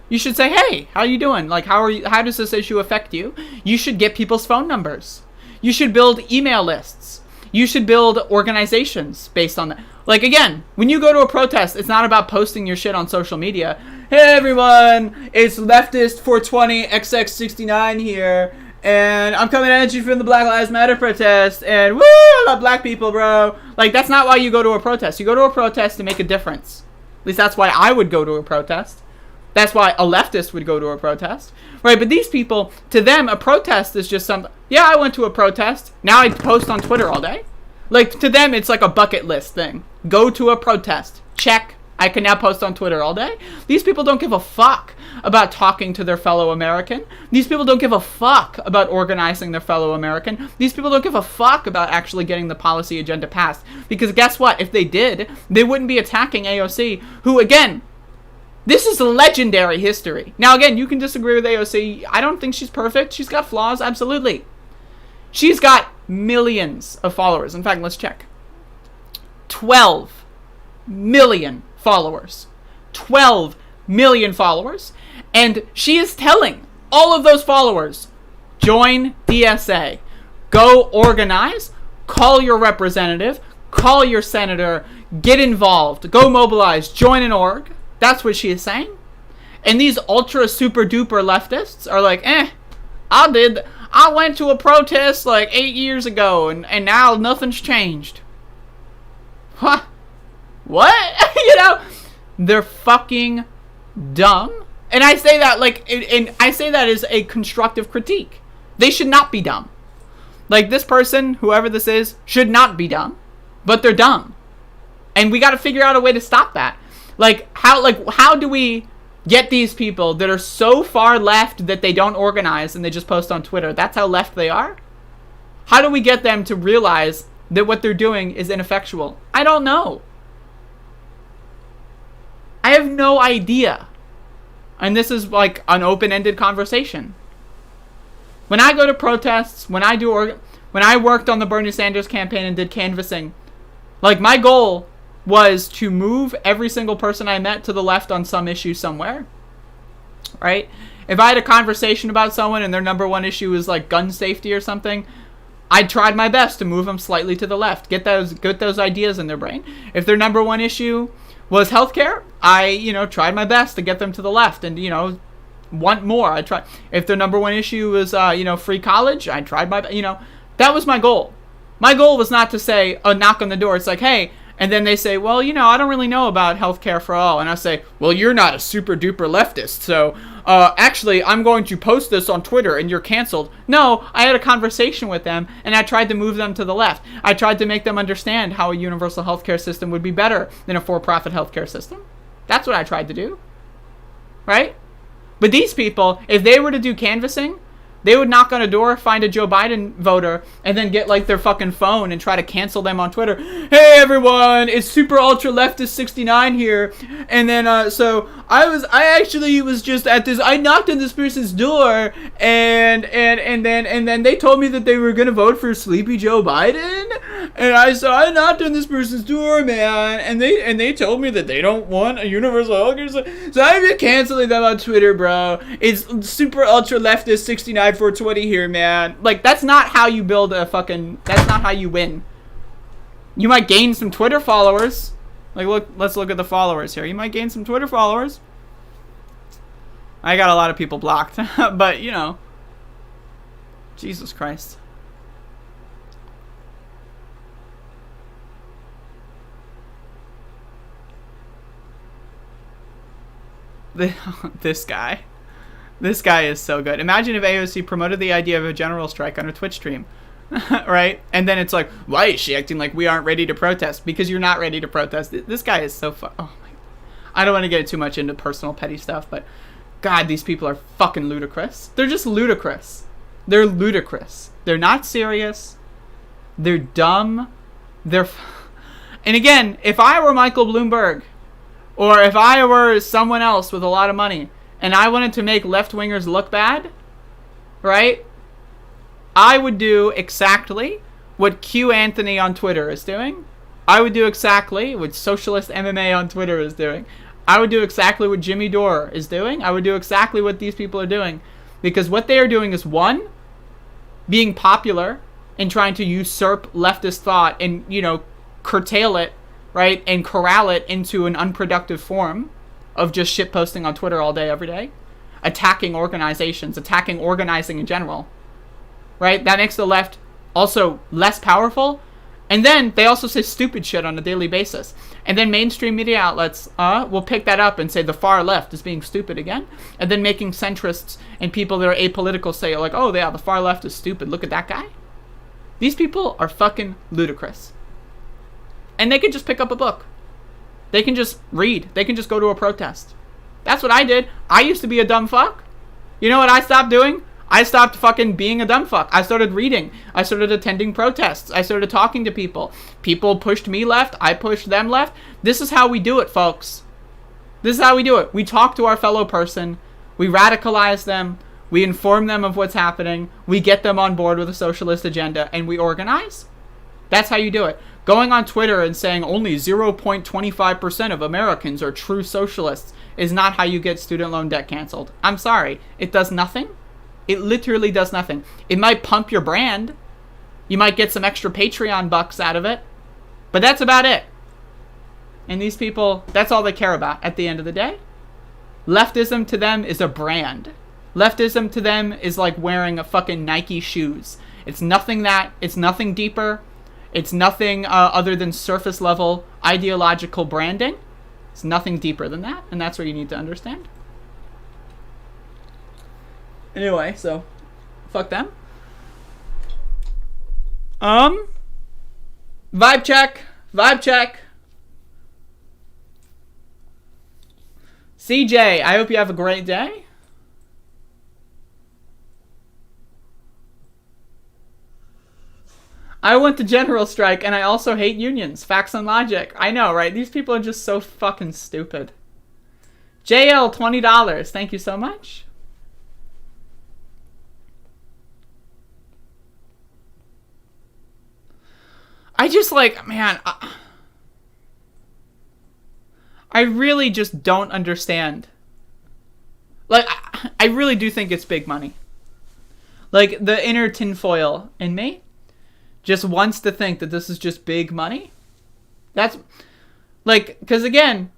You should say, hey, how you doing? Like, how does this issue affect you? You should get people's phone numbers. You should build email lists. You should build organizations based on that. Like, again, when you go to a protest, it's not about posting your shit on social media. Hey, everyone, it's leftist 420 XX69 here, and I'm coming at you from the Black Lives Matter protest, and woo, I love black people, bro. Like, that's not why you go to a protest. You go to a protest to make a difference. At least that's why I would go to a protest. That's why a leftist would go to a protest. Right, but these people, to them, a protest is just something. Yeah, I went to a protest. Now I post on Twitter all day. Like, to them, it's like a bucket list thing. Go to a protest. Check. I can now post on Twitter all day. These people don't give a fuck about talking to their fellow American. These people don't give a fuck about organizing their fellow American. These people don't give a fuck about actually getting the policy agenda passed. Because guess what? If they did, they wouldn't be attacking AOC, who, again, this is legendary history. Now, again, you can disagree with AOC. I don't think she's perfect. She's got flaws, absolutely. She's got millions of followers. In fact, let's check. 12 million followers. 12 million followers. And she is telling all of those followers, join DSA. Go organize. Call your representative. Call your senator. Get involved. Go mobilize. Join an org. That's what she is saying. And these ultra super duper leftists are like, I went to a protest like 8 years ago and now nothing's changed. Huh? What? You know, they're fucking dumb. And I say that I say that as a constructive critique. They should not be dumb. Like, this person, whoever this is, should not be dumb, but they're dumb. And we got to figure out a way to stop that. How do we get these people that are so far left that they don't organize and they just post on Twitter? That's how left they are. How do we get them to realize that what they're doing is ineffectual? I don't know. I have no idea. And this is like an open-ended conversation. When I go to protests, when I worked on the Bernie Sanders campaign and did canvassing, like, my goal was to move every single person I met to the left on some issue somewhere, right? If I had a conversation about someone and their number one issue is like gun safety or something, I tried my best to move them slightly to the left, get those ideas in their brain. If their number one issue was healthcare, I tried my best to get them to the left and want more. I tried. If their number one issue was free college, I tried my that was my goal. My goal was not to say a knock on the door. It's like, hey. And then they say, well, I don't really know about healthcare for all. And I say, well, you're not a super duper leftist. So actually, I'm going to post this on Twitter and you're canceled. No, I had a conversation with them and I tried to move them to the left. I tried to make them understand how a universal healthcare system would be better than a for-profit healthcare system. That's what I tried to do. Right? But these people, if they were to do canvassing, they would knock on a door, find a Joe Biden voter, and then get like their fucking phone and try to cancel them on Twitter. Hey everyone, it's super ultra leftist 69 here. And then so I actually was just at this. I knocked on this person's door, and then they told me that they were gonna vote for Sleepy Joe Biden. And I knocked on this person's door, man, and they told me that they don't want a universal healthcare. So I'm just canceling them on Twitter, bro. It's super ultra leftist 69. 420 here, man. Like, that's not how you build a fucking. That's not how you win. You might gain some Twitter followers. Like, let's look at the followers here. You might gain some Twitter followers. I got a lot of people blocked, but Jesus Christ. This guy. This guy is so good. Imagine if AOC promoted the idea of a general strike on her Twitch stream, right? And then it's like, why is she acting like we aren't ready to protest? Because you're not ready to protest. This guy is so oh my. I don't want to get too much into personal petty stuff, but God, these people are fucking ludicrous. They're just ludicrous. They're ludicrous. They're not serious. They're dumb. And again, if I were Michael Bloomberg, or if I were someone else with a lot of money, and I wanted to make left-wingers look bad, right, I would do exactly what Q Anthony on Twitter is doing. I would do exactly what Socialist MMA on Twitter is doing. I would do exactly what Jimmy Dore is doing. I would do exactly what these people are doing. Because what they are doing is, one, being popular and trying to usurp leftist thought and, you know, curtail it, right, and corral it into an unproductive form of just shitposting on Twitter all day, every day. Attacking organizations, attacking organizing in general. Right? That makes the left also less powerful. And then they also say stupid shit on a daily basis. And then mainstream media outlets will pick that up and say the far left is being stupid again. And then making centrists and people that are apolitical say, like, oh, yeah, the far left is stupid. Look at that guy. These people are fucking ludicrous. And they can just pick up a book. They can just read. They can just go to a protest. That's what I did. I used to be a dumb fuck. You know what I stopped doing? I stopped fucking being a dumb fuck. I started reading. I started attending protests. I started talking to people. People pushed me left. I pushed them left. This is how we do it, folks. This is how we do it. We talk to our fellow person. We radicalize them. We inform them of what's happening. We get them on board with a socialist agenda. And we organize. That's how you do it. Going on Twitter and saying only 0.25% of Americans are true socialists is not how you get student loan debt canceled. I'm sorry. It does nothing. It literally does nothing. It might pump your brand. You might get some extra Patreon bucks out of it. But that's about it. And these people, that's all they care about at the end of the day. Leftism to them is a brand. Leftism to them is like wearing a fucking Nike shoes. It's nothing deeper. It's nothing other than surface level ideological branding. It's nothing deeper than that. And that's what you need to understand. Anyway, so fuck them. Vibe check. CJ, I hope you have a great day. I went to general strike and I also hate unions. Facts and logic. I know, right? These people are just so fucking stupid. JL, $20. Thank you so much. I just like, man, I really just don't understand. Like, I really do think it's big money. Like, the inner tinfoil in me just wants to think that this is just big money. That's, like, because again,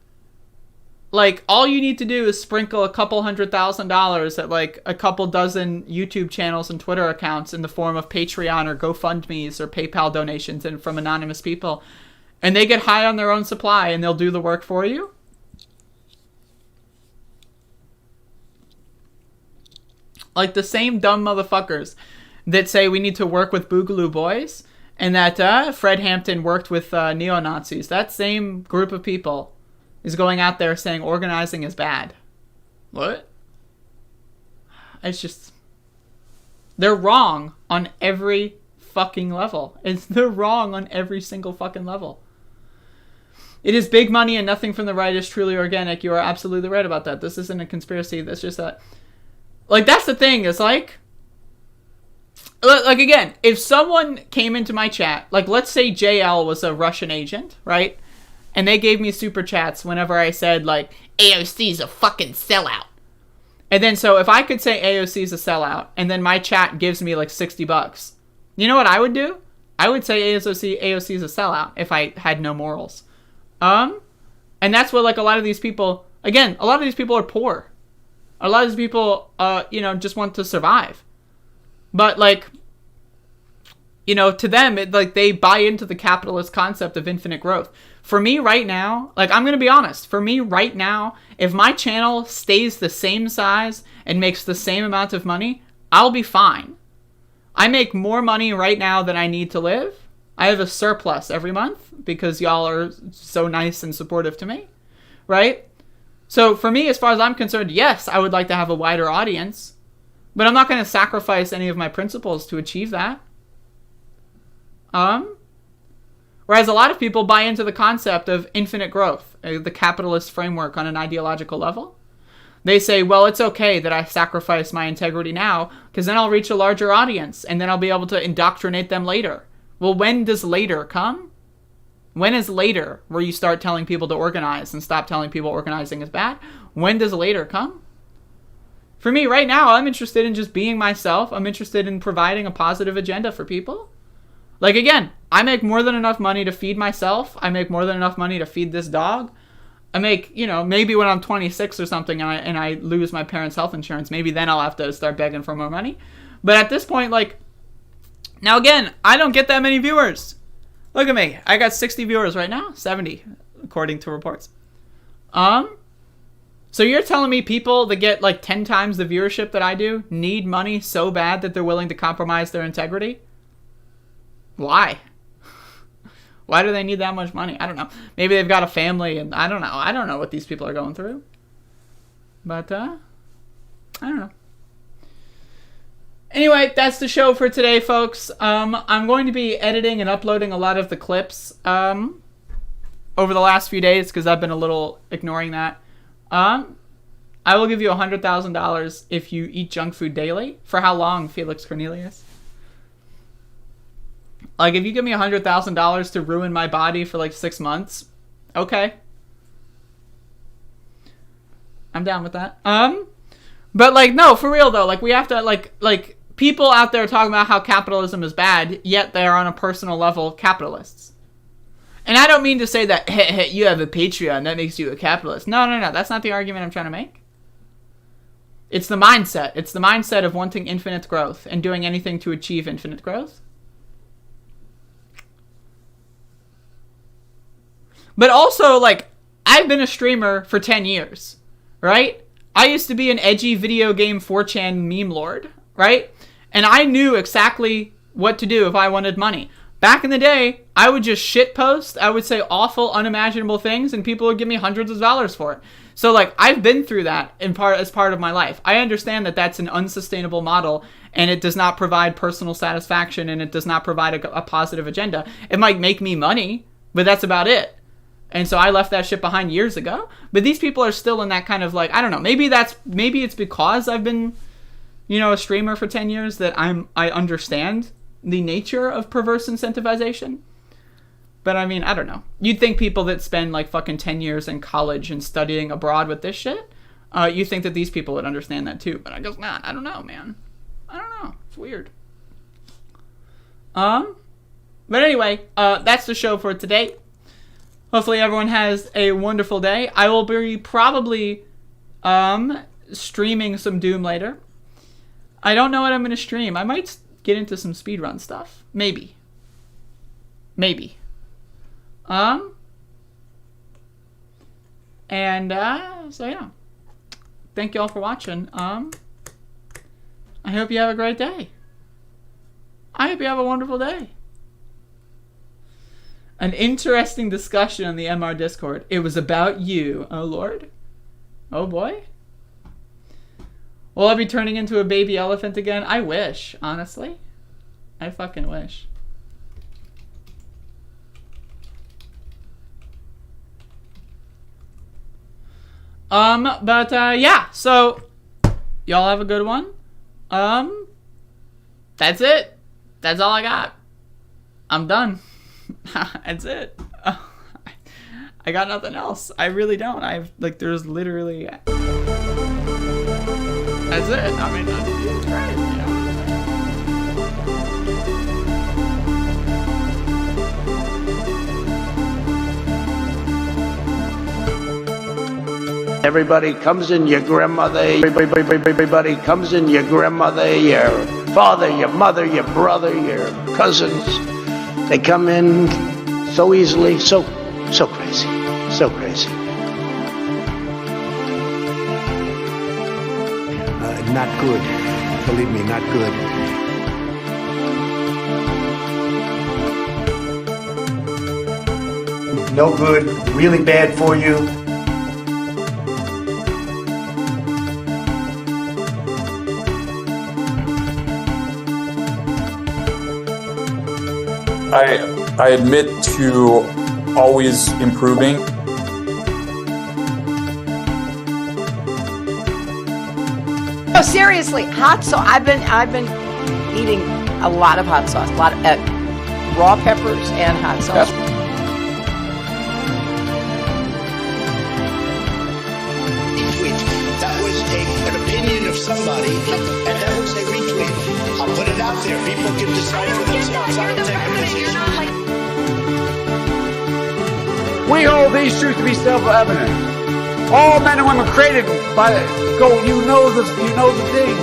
like, all you need to do is sprinkle a couple $100,000 at, like, a couple dozen YouTube channels and Twitter accounts in the form of Patreon or GoFundMe's or PayPal donations and from anonymous people. And they get high on their own supply and they'll do the work for you. Like the same dumb motherfuckers that say we need to work with Boogaloo Boys and that Fred Hampton worked with neo-Nazis. That same group of people is going out there saying organizing is bad. What? It's just... They're wrong on every fucking level. They're wrong on every single fucking level. It is big money and nothing from the right is truly organic. You are absolutely right about that. This isn't a conspiracy. That's just that... Like, that's the thing. It's like... Like, again, if someone came into my chat, like, let's say JL was a Russian agent, right? And they gave me super chats whenever I said, like, AOC's a fucking sellout. And then, so if I could say AOC's a sellout, and then my chat gives me, like, $60, you know what I would do? I would say AOC's a sellout if I had no morals. And that's what, like, a lot of these people... Again, a lot of these people are poor. A lot of these people, you know, just want to survive. But, like, you know, to them, like, they buy into the capitalist concept of infinite growth. For me right now, like, I'm going to be honest. For me right now, if my channel stays the same size and makes the same amount of money, I'll be fine. I make more money right now than I need to live. I have a surplus every month because y'all are so nice and supportive to me, right? So for me, as far as I'm concerned, yes, I would like to have a wider audience, but I'm not going to sacrifice any of my principles to achieve that. Whereas a lot of people buy into the concept of infinite growth, the capitalist framework on an ideological level. They say, well, it's okay that I sacrifice my integrity now because then I'll reach a larger audience and then I'll be able to indoctrinate them later. Well, when does later come? When is later where you start telling people to organize and stop telling people organizing is bad? When does later come? For me, right now, I'm interested in just being myself. I'm interested in providing a positive agenda for people. Like, again, I make more than enough money to feed myself. I make more than enough money to feed this dog. I make, maybe when I'm 26 or something and I lose my parents' health insurance, maybe then I'll have to start begging for more money. But at this point, now again, I don't get that many viewers. Look at me. I got 60 viewers right now. 70, according to reports. So you're telling me people that get 10 times the viewership that I do need money so bad that they're willing to compromise their integrity? Why? Why do they need that much money? I don't know. Maybe they've got a family and I don't know. I don't know what these people are going through. But, I don't know. Anyway, that's the show for today, folks. I'm going to be editing and uploading a lot of the clips over the last few days because I've been a little ignoring that. I will give you $100,000 if you eat junk food daily. For how long, Felix Cornelius? If you give me $100,000 to ruin my body for 6 months, okay. I'm down with that. But no, for real though, we have to people out there talking about how capitalism is bad, yet they are on a personal level capitalists. And I don't mean to say that, hey, you have a Patreon, that makes you a capitalist. No, that's not the argument I'm trying to make. It's the mindset. It's the mindset of wanting infinite growth and doing anything to achieve infinite growth. But also, I've been a streamer for 10 years, right? I used to be an edgy video game 4chan meme lord, right? And I knew exactly what to do if I wanted money. Back in the day, I would just shitpost. I would say awful, unimaginable things, and people would give me hundreds of dollars for it. So, I've been through that as part of my life. I understand that that's an unsustainable model, and it does not provide personal satisfaction, and it does not provide a positive agenda. It might make me money, but that's about it. And so I left that shit behind years ago. But these people are still in that kind of I don't know. Maybe it's because I've been, a streamer for 10 years that I understand the nature of perverse incentivization. But I mean, I don't know. You'd think people that spend fucking 10 years in college and studying abroad with this shit, you think that these people would understand that too. But I guess not. I don't know, man. I don't know. It's weird. But anyway, that's the show for today. Hopefully everyone has a wonderful day. I will be probably streaming some Doom later. I don't know what I'm going to stream. I might get into some speedrun stuff. Maybe. So yeah. Thank you all for watching. I hope you have a great day. I hope you have a wonderful day. An interesting discussion on the MR Discord. It was about you. Oh, Lord. Oh, boy. Will I be turning into a baby elephant again? I wish, honestly. I fucking wish. Yeah. So, y'all have a good one. That's it. That's all I got. I'm done. That's it. I got nothing else. I really don't. There's literally... That's it. I mean, it's great, Everybody comes in, your grandmother, everybody comes in, your grandmother, your father, your mother, your brother, your cousins. They come in so easily, so crazy, so crazy. Not good. Believe me, not good. No good, really bad for you. I admit to always improving. No, seriously, hot sauce. I've been eating a lot of hot sauce, a lot of raw peppers and hot sauce. That was an opinion of somebody, and that was a retweet. I'll put it out there. People can decide for themselves. I don't take a position. We hold these truths to be self-evident. All men and women created by you know the thing.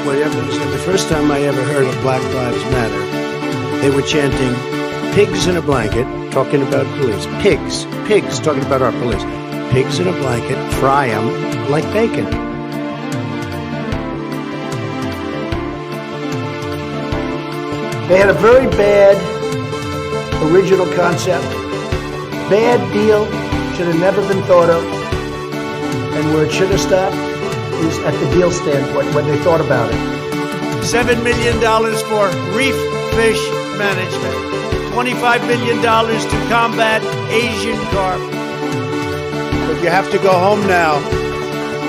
Whatever was the first time I ever heard of Black Lives Matter, they were chanting pigs in a blanket, talking about police. Pigs, talking about our police. Pigs in a blanket, fry them like bacon. They had a very bad original concept. Bad deal, should have never been thought of. And where it should have stopped is at the deal standpoint, when they thought about it. $7 million for reef fish management. $25 million to combat Asian carp. But you have to go home now.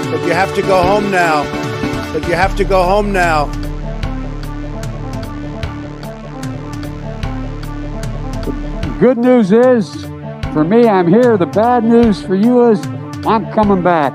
But you have to go home now. But you have to go home now. Good news is, for me, I'm here. The bad news for you is, I'm coming back.